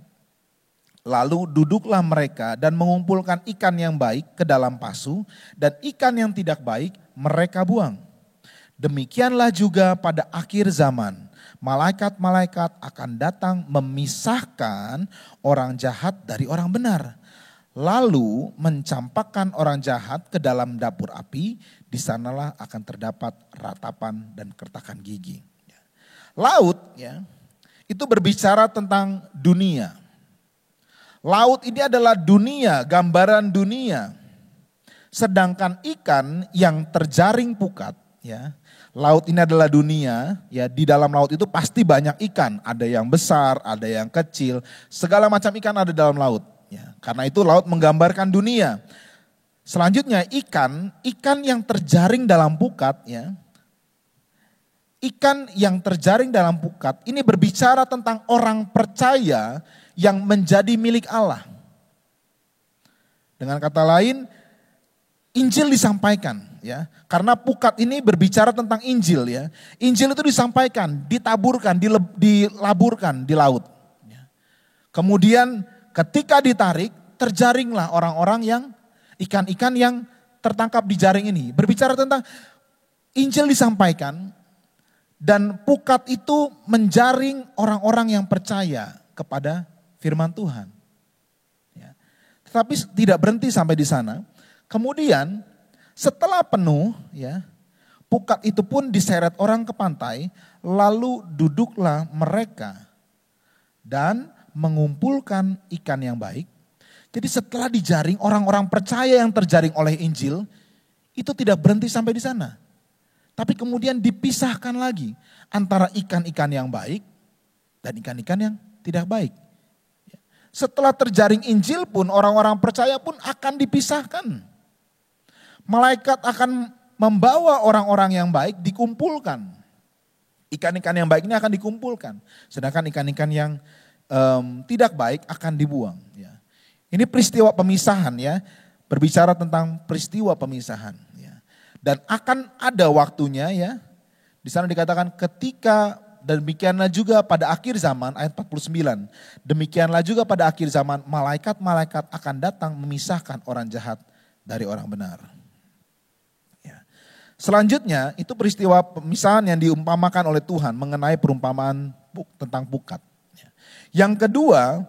lalu duduklah mereka dan mengumpulkan ikan yang baik ke dalam pasu, dan ikan yang tidak baik mereka buang. Demikianlah juga pada akhir zaman, malaikat-malaikat akan datang memisahkan orang jahat dari orang benar, lalu mencampakkan orang jahat ke dalam dapur api, di sanalah akan terdapat ratapan dan kertakan gigi. Laut, ya, itu berbicara tentang dunia. Laut ini adalah dunia, gambaran dunia. Sedangkan ikan yang terjaring pukat, ya, laut ini adalah dunia, ya, di dalam laut itu pasti banyak ikan. Ada yang besar, ada yang kecil, segala macam ikan ada dalam laut. Ya, karena itu laut menggambarkan dunia. Selanjutnya ikan yang terjaring dalam pukat, ya. Ikan yang terjaring dalam pukat ini berbicara tentang orang percaya yang menjadi milik Allah. Dengan kata lain, Injil disampaikan, ya. Karena pukat ini berbicara tentang Injil, ya. Injil itu disampaikan, ditaburkan, dilaburkan di laut. Ya. Kemudian ketika ditarik, terjaringlah orang-orang yang ikan-ikan yang tertangkap di jaring ini. Berbicara tentang Injil disampaikan. Dan pukat itu menjaring orang-orang yang percaya kepada firman Tuhan. Ya. Tetapi tidak berhenti sampai di sana. Kemudian setelah penuh, ya, pukat itu pun diseret orang ke pantai, lalu duduklah mereka dan mengumpulkan ikan yang baik. Jadi setelah dijaring orang-orang percaya yang terjaring oleh Injil, itu tidak berhenti sampai di sana. Tapi kemudian dipisahkan lagi antara ikan-ikan yang baik dan ikan-ikan yang tidak baik. Setelah terjaring Injil pun orang-orang percaya pun akan dipisahkan. Malaikat akan membawa orang-orang yang baik dikumpulkan. Ikan-ikan yang baik ini akan dikumpulkan. Sedangkan ikan-ikan yang tidak baik akan dibuang. Ya. Ini peristiwa pemisahan, ya. Berbicara tentang peristiwa pemisahan. Dan akan ada waktunya, ya. Di sana dikatakan ketika, dan demikianlah juga pada akhir zaman, ayat 49. Demikianlah juga pada akhir zaman malaikat-malaikat akan datang memisahkan orang jahat dari orang benar. Ya. Selanjutnya itu peristiwa pemisahan yang diumpamakan oleh Tuhan mengenai perumpamaan tentang pukat. Ya. Yang kedua,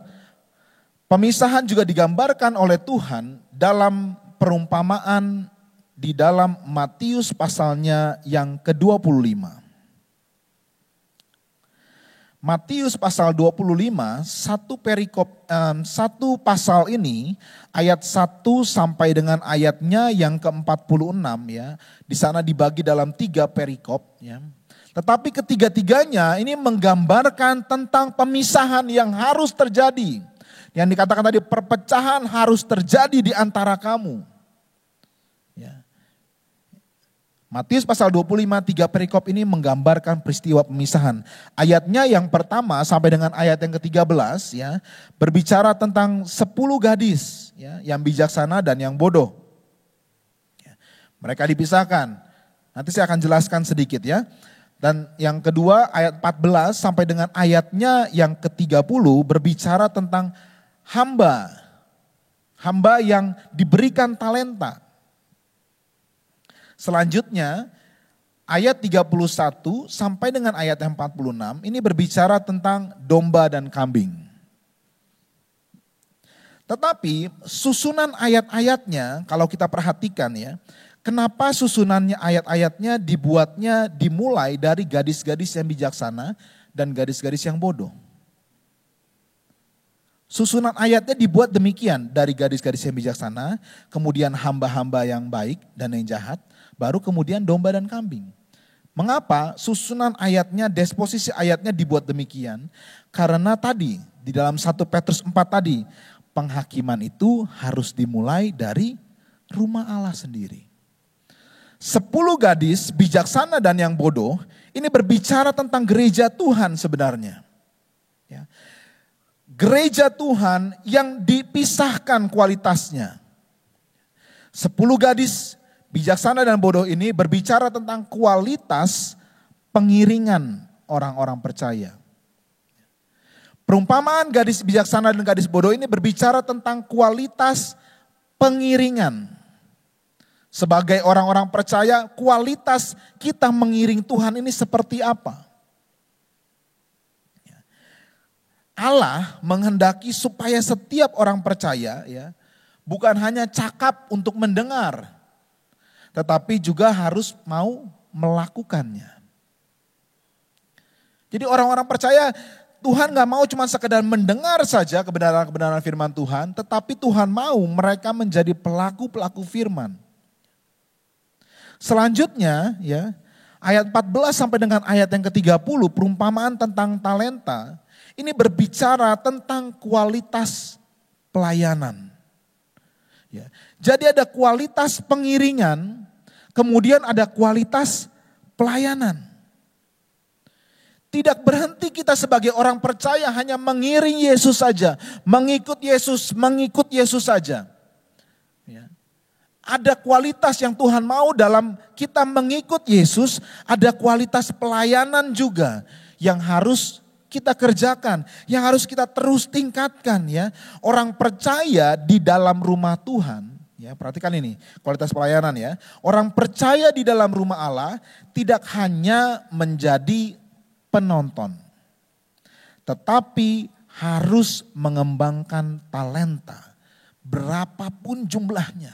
pemisahan juga digambarkan oleh Tuhan dalam perumpamaan di dalam Matius pasalnya yang ke-25. Matius pasal 25, satu pasal ini ayat 1 sampai dengan ayatnya yang ke-46 ya. Di sana dibagi dalam 3 perikop ya. Tetapi ketiga-tiganya ini menggambarkan tentang pemisahan yang harus terjadi. Yang dikatakan tadi perpecahan harus terjadi di antara kamu. Ya. Matius pasal 25, 3 perikop ini menggambarkan peristiwa pemisahan. Ayatnya yang pertama sampai dengan ayat yang ke-13 ya, berbicara tentang 10 gadis ya, yang bijaksana dan yang bodoh. Ya, mereka dipisahkan. Nanti saya akan jelaskan sedikit ya. Dan yang kedua ayat 14 sampai dengan ayatnya yang ke-30 berbicara tentang hamba. Hamba yang diberikan talenta. Selanjutnya ayat 31 sampai dengan ayat 46 ini berbicara tentang domba dan kambing. Tetapi susunan ayat-ayatnya kalau kita perhatikan ya, kenapa susunannya ayat-ayatnya dibuatnya dimulai dari gadis-gadis yang bijaksana dan gadis-gadis yang bodoh. Susunan ayatnya dibuat demikian, dari gadis-gadis yang bijaksana, kemudian hamba-hamba yang baik dan yang jahat, baru kemudian domba dan kambing. Mengapa susunan ayatnya, disposisi ayatnya dibuat demikian? Karena tadi di dalam 1 Petrus 4 tadi, penghakiman itu harus dimulai dari rumah Allah sendiri. 10 gadis bijaksana dan yang bodoh, ini berbicara tentang gereja Tuhan sebenarnya. Ya. Gereja Tuhan yang dipisahkan kualitasnya. 10 gadis bijaksana dan bodoh ini berbicara tentang kualitas pengiringan orang-orang percaya. Perumpamaan gadis bijaksana dan gadis bodoh ini berbicara tentang kualitas pengiringan. Sebagai orang-orang percaya, kualitas kita mengiring Tuhan ini seperti apa? Allah menghendaki supaya setiap orang percaya ya, bukan hanya cakap untuk mendengar, tetapi juga harus mau melakukannya. Jadi orang-orang percaya Tuhan gak mau cuma sekedar mendengar saja kebenaran-kebenaran firman Tuhan, tetapi Tuhan mau mereka menjadi pelaku-pelaku firman. Selanjutnya ya, ayat 14 sampai dengan ayat yang ke-30 perumpamaan tentang talenta. Ini berbicara tentang kualitas pelayanan. Ya. Jadi ada kualitas pengiringan, kemudian ada kualitas pelayanan. Tidak berhenti kita sebagai orang percaya hanya mengiring Yesus saja, mengikut Yesus saja. Ya. Ada kualitas yang Tuhan mau dalam kita mengikut Yesus, ada kualitas pelayanan juga yang harus kita kerjakan, yang harus kita terus tingkatkan ya. Orang percaya di dalam rumah Tuhan, ya perhatikan ini kualitas pelayanan ya. Orang percaya di dalam rumah Allah tidak hanya menjadi penonton, tetapi harus mengembangkan talenta berapapun jumlahnya.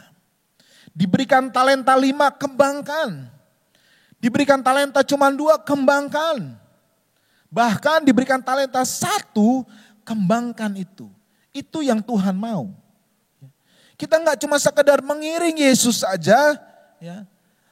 Diberikan talenta 5, kembangkan. Diberikan talenta cuma 2, kembangkan. Bahkan diberikan talenta 1, kembangkan itu. Itu yang Tuhan mau. Kita nggak cuma sekedar mengiring Yesus saja, ya.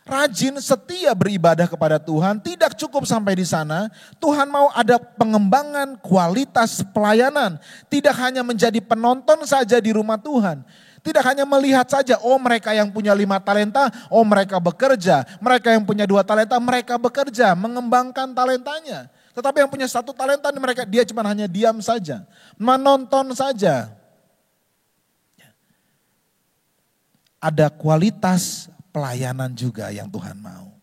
Rajin, setia beribadah kepada Tuhan, tidak cukup sampai di sana. Tuhan mau ada pengembangan kualitas pelayanan. Tidak hanya menjadi penonton saja di rumah Tuhan. Tidak hanya melihat saja, oh mereka yang punya 5 talenta, oh mereka bekerja. Mereka yang punya 2 talenta, mereka bekerja, mengembangkan talentanya. Tetapi yang punya 1 talenta dia cuma hanya diam saja, menonton saja. Ada kualitas pelayanan juga yang Tuhan mau.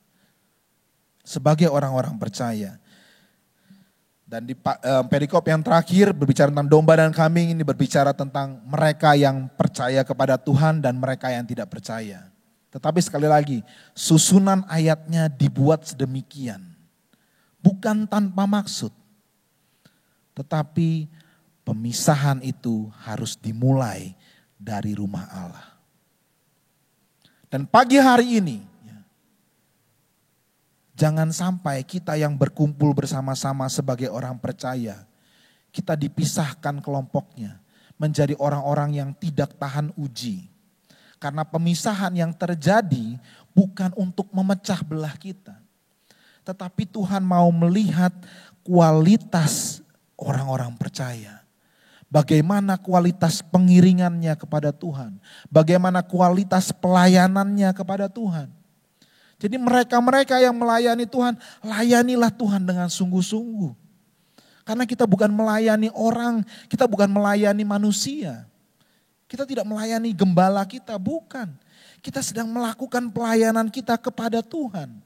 Sebagai orang-orang percaya. Dan di perikop yang terakhir berbicara tentang domba dan kambing, ini berbicara tentang mereka yang percaya kepada Tuhan dan mereka yang tidak percaya. Tetapi sekali lagi, susunan ayatnya dibuat sedemikian. Bukan tanpa maksud. Tetapi pemisahan itu harus dimulai dari rumah Allah. Dan pagi hari ini, jangan sampai kita yang berkumpul bersama-sama sebagai orang percaya, kita dipisahkan kelompoknya menjadi orang-orang yang tidak tahan uji. Karena pemisahan yang terjadi bukan untuk memecah belah kita. Tetapi Tuhan mau melihat kualitas orang-orang percaya. Bagaimana kualitas pengiringannya kepada Tuhan. Bagaimana kualitas pelayanannya kepada Tuhan. Jadi mereka-mereka yang melayani Tuhan, layanilah Tuhan dengan sungguh-sungguh. Karena kita bukan melayani orang, kita bukan melayani manusia. Kita tidak melayani gembala kita, bukan. Kita sedang melakukan pelayanan kita kepada Tuhan.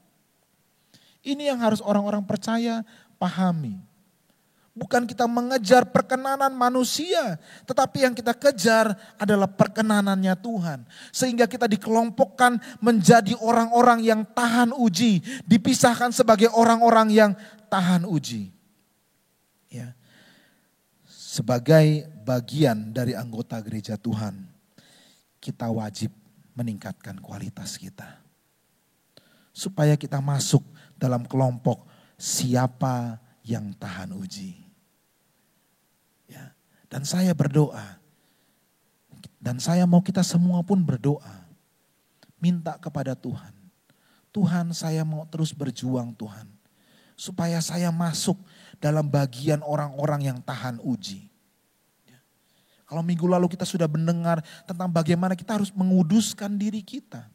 Ini yang harus orang-orang percaya pahami. Bukan kita mengejar perkenanan manusia, tetapi yang kita kejar adalah perkenanannya Tuhan. Sehingga kita dikelompokkan menjadi orang-orang yang tahan uji, dipisahkan sebagai orang-orang yang tahan uji. Ya. Sebagai bagian dari anggota gereja Tuhan, kita wajib meningkatkan kualitas kita. Supaya kita masuk dalam kelompok siapa yang tahan uji. Ya. Dan saya berdoa, dan saya mau kita semua pun berdoa, minta kepada Tuhan. Tuhan, saya mau terus berjuang Tuhan, supaya saya masuk dalam bagian orang-orang yang tahan uji. Ya. Kalau minggu lalu kita sudah mendengar tentang bagaimana kita harus menguduskan diri kita.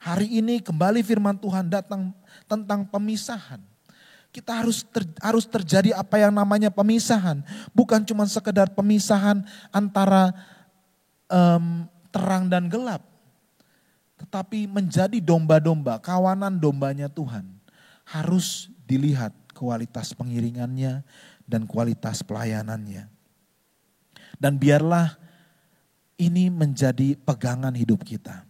Hari ini kembali firman Tuhan datang tentang pemisahan. Kita harus terjadi apa yang namanya pemisahan. Bukan cuma sekedar pemisahan antara terang dan gelap. Tetapi menjadi domba-domba, kawanan dombanya Tuhan. Harus dilihat kualitas pengiringannya dan kualitas pelayanannya. Dan biarlah ini menjadi pegangan hidup kita.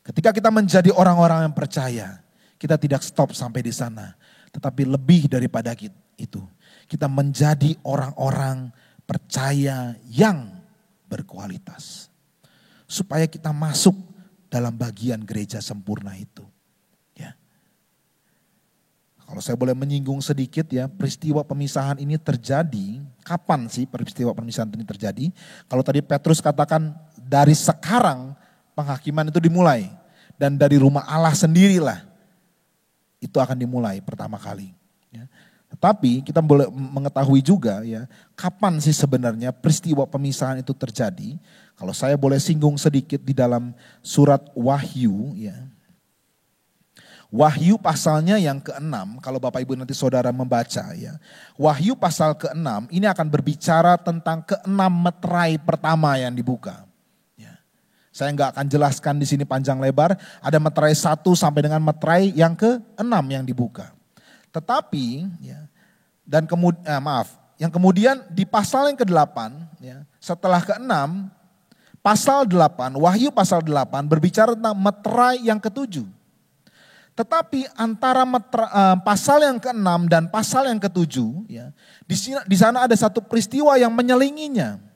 Ketika kita menjadi orang-orang yang percaya, kita tidak stop sampai di sana. Tetapi lebih daripada itu, kita menjadi orang-orang percaya yang berkualitas. Supaya kita masuk dalam bagian gereja sempurna itu. Ya. Kalau saya boleh menyinggung sedikit ya, peristiwa pemisahan ini terjadi, kapan sih peristiwa pemisahan ini terjadi? Kalau tadi Petrus katakan dari sekarang penghakiman itu dimulai. Dan dari rumah Allah sendirilah itu akan dimulai pertama kali. Ya. Tetapi kita boleh mengetahui juga ya, kapan sih sebenarnya peristiwa pemisahan itu terjadi. Kalau saya boleh singgung sedikit di dalam surat Wahyu. Ya. Wahyu pasalnya yang ke-6, kalau Bapak Ibu nanti saudara membaca ya. Wahyu pasal ke-6 ini akan berbicara tentang ke-6 meterai pertama yang dibuka. Saya nggak akan jelaskan di sini panjang lebar. Ada meterai 1 sampai dengan meterai yang ke-6 yang dibuka. Tetapi ya, yang kemudian di pasal yang ke-8 ya, setelah ke-6 pasal 8, Wahyu pasal 8 berbicara tentang meterai yang ke-7. Tetapi antara pasal yang ke-6 dan pasal yang ke-7 ya, di sana ada satu peristiwa yang menyelinginya.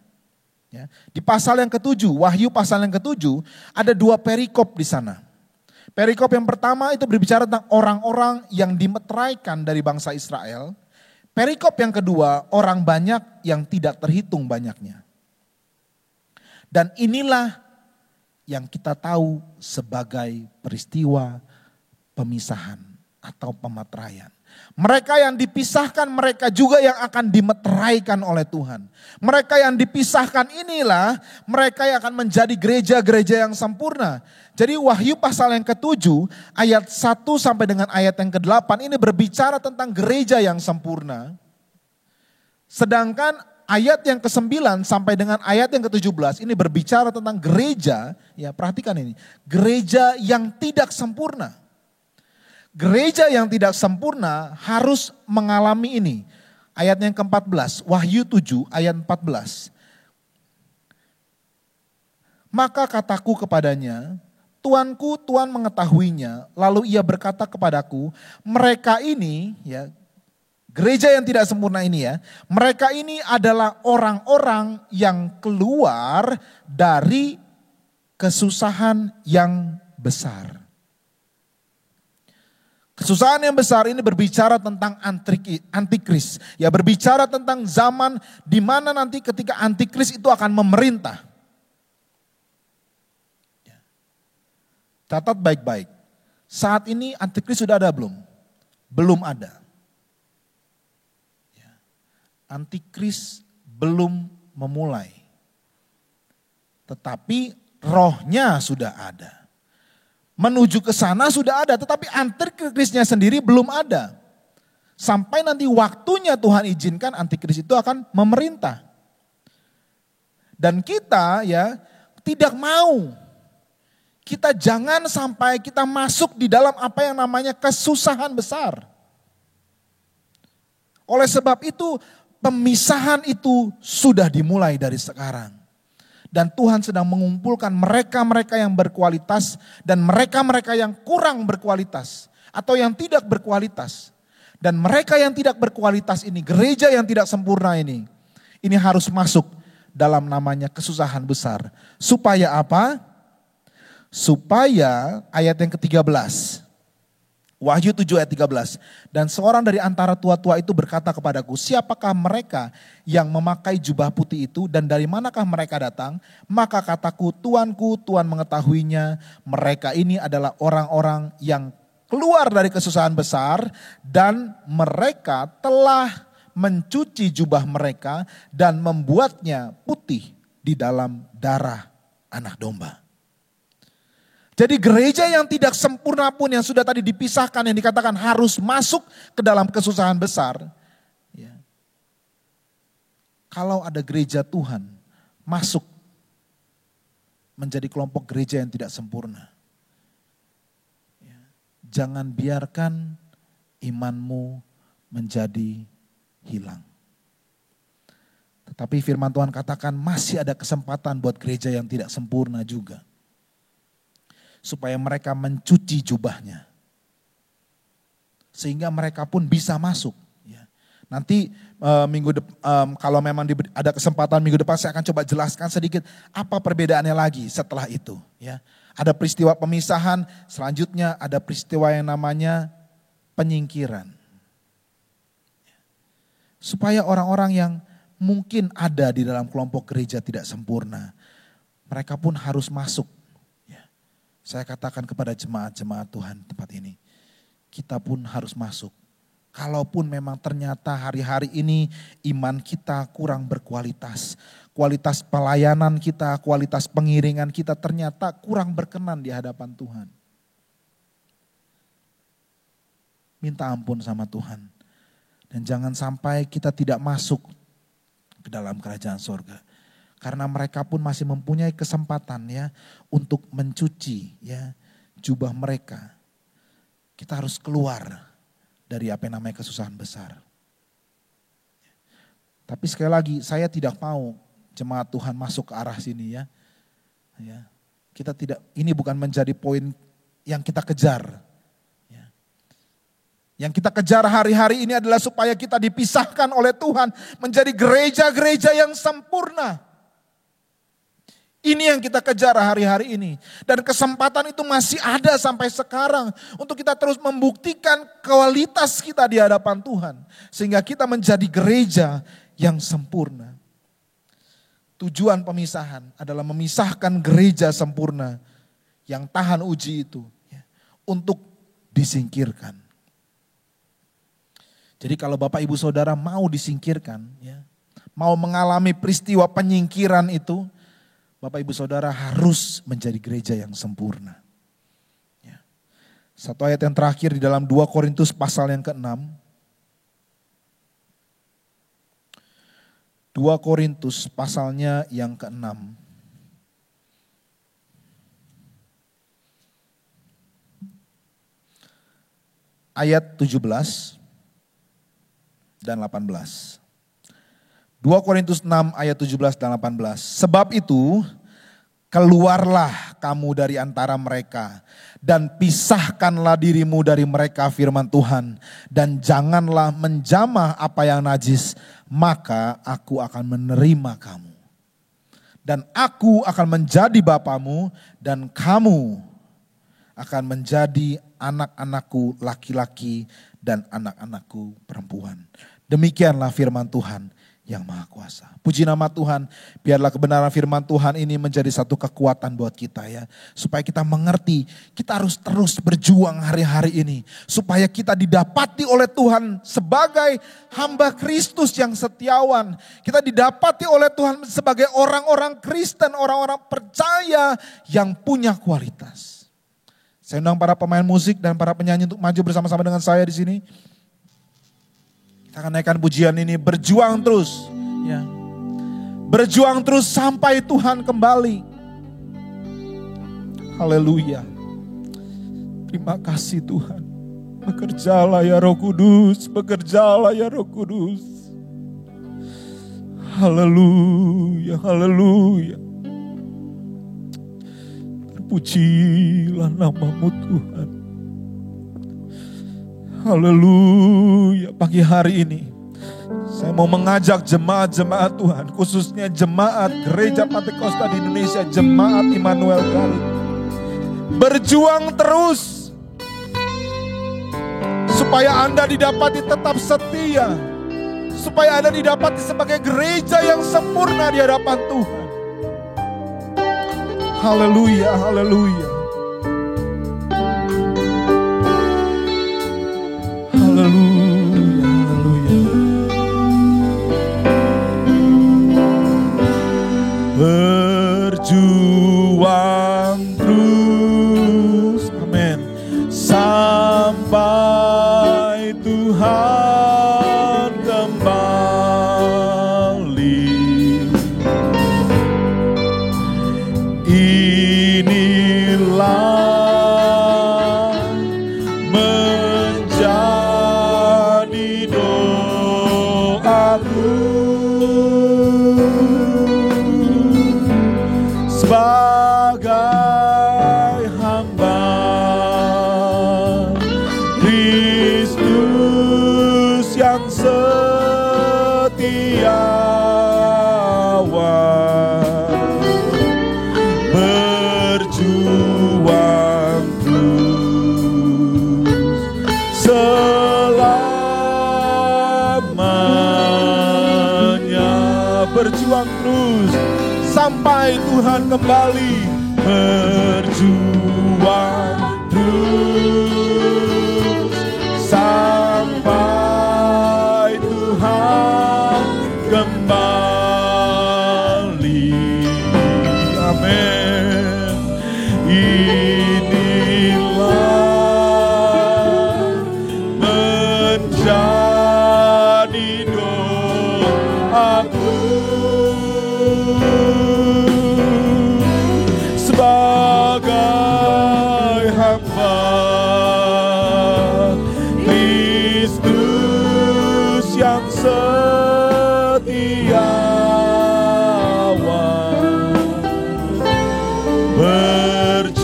Ya, di pasal yang ke-7, Wahyu pasal yang ke-7 ada 2 perikop di sana. Perikop yang pertama itu berbicara tentang orang-orang yang dimeteraikan dari bangsa Israel. Perikop yang kedua, orang banyak yang tidak terhitung banyaknya. Dan inilah yang kita tahu sebagai peristiwa pemisahan atau pemeteraian. Mereka yang dipisahkan, mereka juga yang akan dimeteraikan oleh Tuhan. Mereka yang dipisahkan inilah mereka yang akan menjadi gereja-gereja yang sempurna. Jadi Wahyu pasal yang ke-7 ayat 1 sampai dengan ayat yang ke-8 ini berbicara tentang gereja yang sempurna. Sedangkan ayat yang ke-9 sampai dengan ayat yang ke-17 ini berbicara tentang gereja, ya perhatikan ini, gereja yang tidak sempurna. Gereja yang tidak sempurna harus mengalami ini. Ayat yang ke-14, Wahyu 7 ayat 14. Maka kataku kepadanya, Tuanku, Tuhan mengetahuinya. Lalu ia berkata kepadaku, mereka ini, ya, gereja yang tidak sempurna ini ya, mereka ini adalah orang-orang yang keluar dari kesusahan yang besar. Kesusahan yang besar ini berbicara tentang antikris. Ya, berbicara tentang zaman di mana nanti ketika antikris itu akan memerintah. Ya. Catat baik-baik. Saat ini antikris sudah ada belum? Belum ada. Ya. Antikris belum memulai. Tetapi rohnya sudah ada. Menuju ke sana sudah ada, tetapi antikrisnya sendiri belum ada. Sampai nanti waktunya Tuhan izinkan antikris itu akan memerintah. Dan kita ya tidak mau. Kita jangan sampai kita masuk di dalam apa yang namanya kesusahan besar. Oleh sebab itu pemisahan itu sudah dimulai dari sekarang. Dan Tuhan sedang mengumpulkan mereka-mereka yang berkualitas dan mereka-mereka yang kurang berkualitas atau yang tidak berkualitas. Dan mereka yang tidak berkualitas ini, gereja yang tidak sempurna ini harus masuk dalam namanya kesusahan besar. Supaya apa? Supaya ayat yang ke-13. Wahyu 7 ayat 13. Dan seorang dari antara tua-tua itu berkata kepadaku, siapakah mereka yang memakai jubah putih itu dan dari manakah mereka datang? Maka kataku, Tuanku, Tuhan mengetahuinya. Mereka ini adalah orang-orang yang keluar dari kesusahan besar dan mereka telah mencuci jubah mereka dan membuatnya putih di dalam darah anak domba. Jadi gereja yang tidak sempurna pun yang sudah tadi dipisahkan, yang dikatakan harus masuk ke dalam kesusahan besar. Ya. Kalau ada gereja Tuhan masuk menjadi kelompok gereja yang tidak sempurna. Ya. Jangan biarkan imanmu menjadi hilang. Tetapi firman Tuhan katakan masih ada kesempatan buat gereja yang tidak sempurna juga. Supaya mereka mencuci jubahnya. Sehingga mereka pun bisa masuk. Ya. Nanti kalau memang ada kesempatan minggu depan saya akan coba jelaskan sedikit apa perbedaannya lagi setelah itu. Ya. Ada peristiwa pemisahan, selanjutnya ada peristiwa yang namanya penyingkiran. Supaya orang-orang yang mungkin ada di dalam kelompok gereja tidak sempurna, mereka pun harus masuk. Saya katakan kepada jemaat-jemaat Tuhan tempat ini, kita pun harus masuk. Kalaupun memang ternyata hari-hari ini iman kita kurang berkualitas, kualitas pelayanan kita, kualitas pengiringan kita ternyata kurang berkenan di hadapan Tuhan. Minta ampun sama Tuhan. Dan jangan sampai kita tidak masuk ke dalam kerajaan sorga. Karena mereka pun masih mempunyai kesempatan ya untuk mencuci ya jubah mereka. Kita harus keluar dari apa yang namanya kesusahan besar. Tapi sekali lagi saya tidak mau jemaat Tuhan masuk ke arah sini ya. Ya. Kita tidak, ini bukan menjadi poin yang kita kejar. Ya. Yang kita kejar hari-hari ini adalah supaya kita dipisahkan oleh Tuhan menjadi gereja-gereja yang sempurna. Ini yang kita kejar hari-hari ini. Dan kesempatan itu masih ada sampai sekarang. Untuk kita terus membuktikan kualitas kita di hadapan Tuhan. Sehingga kita menjadi gereja yang sempurna. Tujuan pemisahan adalah memisahkan gereja sempurna. Yang tahan uji itu. Ya, untuk disingkirkan. Jadi kalau Bapak Ibu Saudara mau disingkirkan. Ya, mau mengalami peristiwa penyingkiran itu. Bapak Ibu Saudara harus menjadi gereja yang sempurna. Ya. Satu ayat yang terakhir di dalam 2 Korintus pasal yang ke-6. 2 Korintus pasalnya yang ke-6. Ayat 17. dan 18. 2 Korintus 6 ayat 17 dan 18. Sebab itu keluarlah kamu dari antara mereka dan pisahkanlah dirimu dari mereka, firman Tuhan. Dan janganlah menjamah apa yang najis, maka aku akan menerima kamu. Dan aku akan menjadi bapamu dan kamu akan menjadi anak-anakku laki-laki dan anak-anakku perempuan. Demikianlah firman Tuhan yang Maha Kuasa. Puji nama Tuhan, biarlah kebenaran firman Tuhan ini menjadi satu kekuatan buat kita ya. Supaya kita mengerti, kita harus terus berjuang hari-hari ini. Supaya kita didapati oleh Tuhan sebagai hamba Kristus yang setiawan. Kita didapati oleh Tuhan sebagai orang-orang Kristen, orang-orang percaya yang punya kualitas. Saya undang para pemain musik dan para penyanyi untuk maju bersama-sama dengan saya di sini. Kita akan naikkan pujian ini, berjuang terus. Ya. Berjuang terus sampai Tuhan kembali. Haleluya. Terima kasih Tuhan. Bekerjalah ya Roh Kudus, bekerjalah ya Roh Kudus. Haleluya, haleluya. Terpujilah nama-Mu Tuhan. Haleluya, pagi hari ini saya mau mengajak jemaat-jemaat Tuhan, khususnya jemaat Gereja Pantekosta di Indonesia, jemaat Immanuel Garut, berjuang terus supaya Anda didapati tetap setia, supaya Anda didapati sebagai gereja yang sempurna di hadapan Tuhan. Haleluya, haleluya. Haleluya, haleluya. Berjuang terus, amin, sampai Tuhan kembali. Inilah sebagai hamba Kristus yang setiawan, berjuang terus selamanya, berjuang terus sampai Tuhan kembali. Berjuang terus sampai Tuhan kembali. Amin. Inilah menjadi doaku sebagai hamba Kristus yang setiawan, berjuang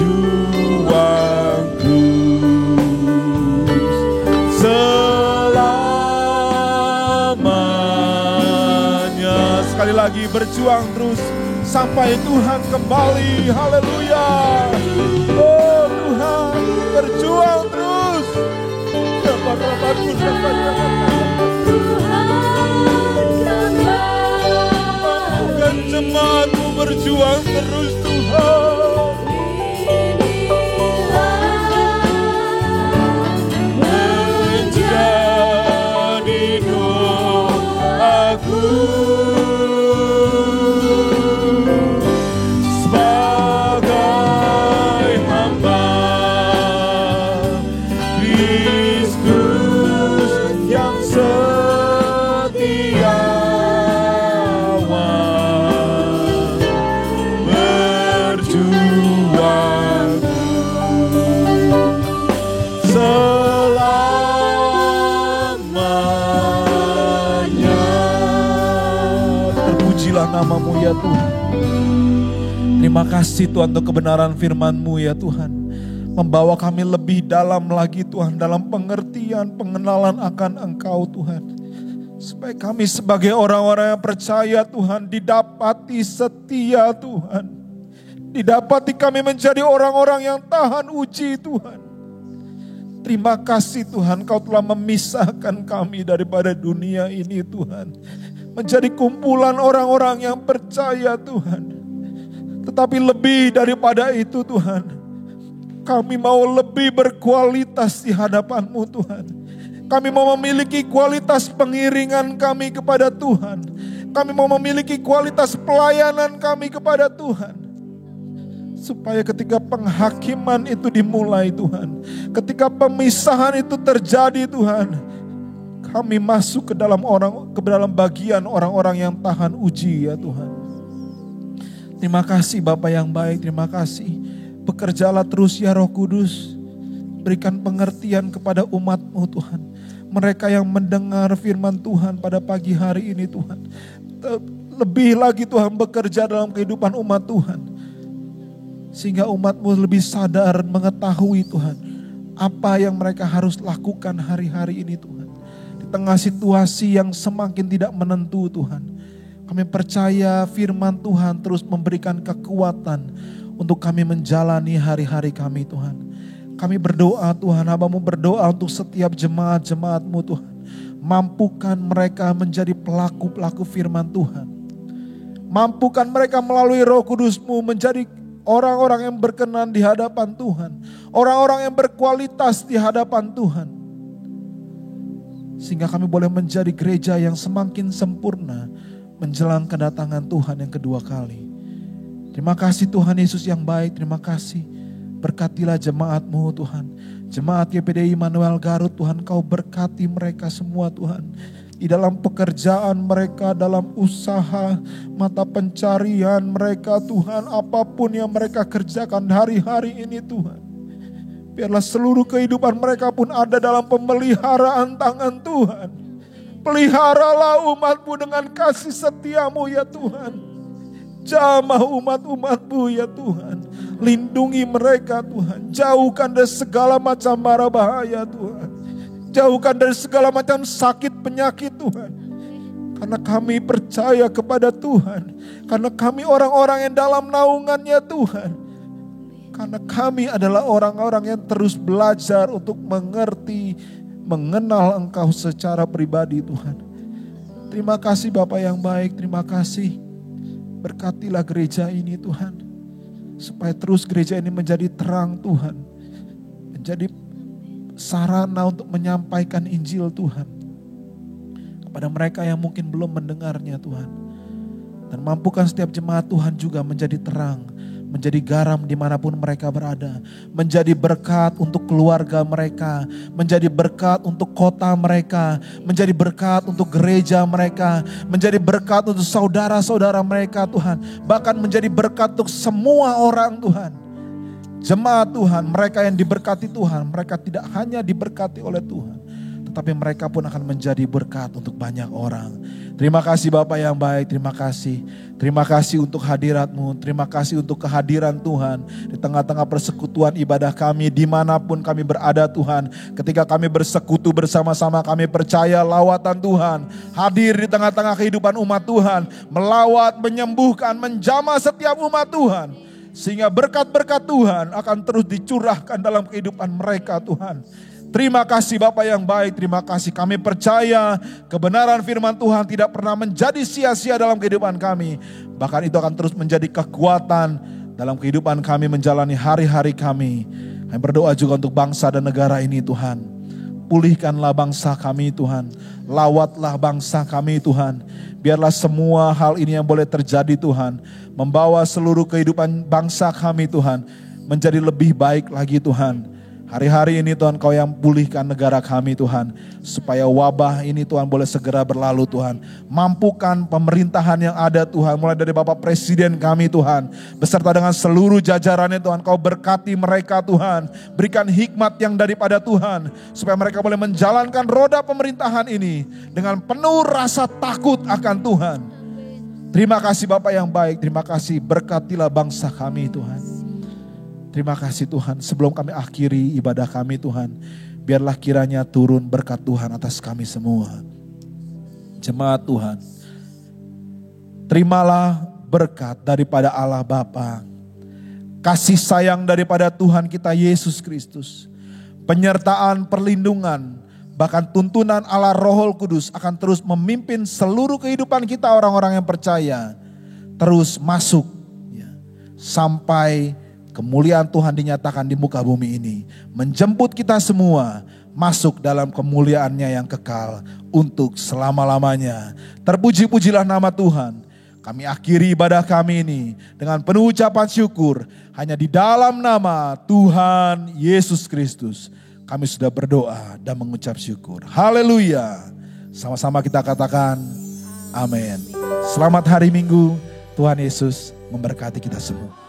terus selamanya. Sekali lagi, berjuang terus sampai Tuhan kembali. Haleluya. Oh Tuhan, berjuang terus. Mampukan jemaat-Mu berjuang terus Tuhan. Menjadi doaku berjuang terpujilah nama-Mu ya Tuhan. Terima kasih Tuhan untuk kebenaran firman-Mu ya Tuhan. Membawa kami lebih dalam lagi Tuhan, dalam pengertian, pengenalan akan Engkau Tuhan. Supaya kami sebagai orang-orang yang percaya Tuhan, didapati setia Tuhan. Didapati kami menjadi orang-orang yang tahan uji Tuhan. Terima kasih Tuhan, Kau telah memisahkan kami daripada dunia ini Tuhan. Menjadi kumpulan orang-orang yang percaya Tuhan. Tetapi lebih daripada itu Tuhan, kami mau lebih berkualitas di hadapan-Mu Tuhan. Kami mau memiliki kualitas pengiringan kami kepada Tuhan. Kami mau memiliki kualitas pelayanan kami kepada Tuhan. Supaya ketika penghakiman itu dimulai Tuhan, ketika pemisahan itu terjadi Tuhan, kami masuk ke dalam bagian orang-orang yang tahan uji ya Tuhan. Terima kasih Bapa yang baik, terima kasih. Bekerjalah terus ya Roh Kudus. Berikan pengertian kepada umat-Mu Tuhan. Mereka yang mendengar firman Tuhan pada pagi hari ini Tuhan. Lebih lagi Tuhan bekerja dalam kehidupan umat Tuhan. Sehingga umat-Mu lebih sadar mengetahui Tuhan. Apa yang mereka harus lakukan hari-hari ini Tuhan. Di tengah situasi yang semakin tidak menentu Tuhan. Kami percaya firman Tuhan terus memberikan kekuatan untuk kami menjalani hari-hari kami Tuhan. Kami berdoa Tuhan, Hamba-Mu berdoa untuk setiap jemaat-jemaat-Mu Tuhan. Mampukan mereka menjadi pelaku-pelaku firman Tuhan. Mampukan mereka melalui Roh Kudus-Mu menjadi orang-orang yang berkenan di hadapan Tuhan. Orang-orang yang berkualitas di hadapan Tuhan. Sehingga kami boleh menjadi gereja yang semakin sempurna menjelang kedatangan Tuhan yang kedua kali. Terima kasih Tuhan Yesus yang baik, terima kasih. Berkatilah jemaat-Mu Tuhan. Jemaat GPDI Immanuel Garut Tuhan, Kau berkati mereka semua Tuhan. Di dalam pekerjaan mereka, dalam usaha, mata pencarian mereka Tuhan. Apapun yang mereka kerjakan hari-hari ini Tuhan. Biarlah seluruh kehidupan mereka pun ada dalam pemeliharaan tangan Tuhan. Peliharalah umat-Mu dengan kasih setia-Mu ya Tuhan. Jamah umat-umat-Mu ya Tuhan. Lindungi mereka Tuhan. Jauhkan dari segala macam mara bahaya Tuhan. Jauhkan dari segala macam sakit penyakit Tuhan. Karena kami percaya kepada Tuhan. Karena kami orang-orang yang dalam naungan-Nya Tuhan. Karena kami adalah orang-orang yang terus belajar untuk mengerti, mengenal Engkau secara pribadi Tuhan. Terima kasih Bapa yang baik, terima kasih. Berkatilah gereja ini Tuhan. Supaya terus gereja ini menjadi terang Tuhan. Menjadi sarana untuk menyampaikan Injil Tuhan. Kepada mereka yang mungkin belum mendengarnya Tuhan. Dan mampukan setiap jemaat Tuhan juga menjadi terang. Menjadi garam dimanapun mereka berada. Menjadi berkat untuk keluarga mereka. Menjadi berkat untuk kota mereka. Menjadi berkat untuk gereja mereka. Menjadi berkat untuk saudara-saudara mereka Tuhan. Bahkan menjadi berkat untuk semua orang Tuhan. Jemaat Tuhan, mereka yang diberkati Tuhan. Mereka tidak hanya diberkati oleh Tuhan. Tetapi mereka pun akan menjadi berkat untuk banyak orang. Terima kasih Bapak yang baik, terima kasih. Terima kasih untuk hadirat-Mu, terima kasih untuk kehadiran Tuhan. Di tengah-tengah persekutuan ibadah kami, dimanapun kami berada Tuhan. Ketika kami bersekutu bersama-sama, kami percaya lawatan Tuhan. Hadir di tengah-tengah kehidupan umat Tuhan. Melawat, menyembuhkan, menjamah setiap umat Tuhan. Sehingga berkat-berkat Tuhan akan terus dicurahkan dalam kehidupan mereka Tuhan. Terima kasih Bapak yang baik, terima kasih. Kami percaya kebenaran firman Tuhan tidak pernah menjadi sia-sia dalam kehidupan kami. Bahkan itu akan terus menjadi kekuatan dalam kehidupan kami menjalani hari-hari kami. Kami berdoa juga untuk bangsa dan negara ini Tuhan. Pulihkanlah bangsa kami Tuhan. Lawatlah bangsa kami Tuhan. Biarlah semua hal ini yang boleh terjadi Tuhan. Membawa seluruh kehidupan bangsa kami Tuhan. Menjadi lebih baik lagi Tuhan. Hari-hari ini Tuhan Kau yang pulihkan negara kami Tuhan. Supaya wabah ini Tuhan boleh segera berlalu Tuhan. Mampukan pemerintahan yang ada Tuhan. Mulai dari Bapak Presiden kami Tuhan. Beserta dengan seluruh jajarannya Tuhan. Kau berkati mereka Tuhan. Berikan hikmat yang daripada Tuhan. Supaya mereka boleh menjalankan roda pemerintahan ini. Dengan penuh rasa takut akan Tuhan. Terima kasih Bapa yang baik, terima kasih, berkatilah bangsa kami Tuhan. Terima kasih Tuhan, sebelum kami akhiri ibadah kami Tuhan, biarlah kiranya turun berkat Tuhan atas kami semua. Jemaat Tuhan, terimalah berkat daripada Allah Bapa, kasih sayang daripada Tuhan kita Yesus Kristus, penyertaan, perlindungan, bahkan tuntunan Allah Roh Kudus akan terus memimpin seluruh kehidupan kita orang-orang yang percaya. Terus masuk ya, sampai kemuliaan Tuhan dinyatakan di muka bumi ini. Menjemput kita semua masuk dalam kemuliaannya yang kekal untuk selama-lamanya. Terpuji-pujilah nama Tuhan. Kami akhiri ibadah kami ini dengan penuh ucapan syukur. Hanya di dalam nama Tuhan Yesus Kristus kami sudah berdoa dan mengucap syukur. Haleluya. Sama-sama kita katakan amin. Selamat hari Minggu. Tuhan Yesus memberkati kita semua.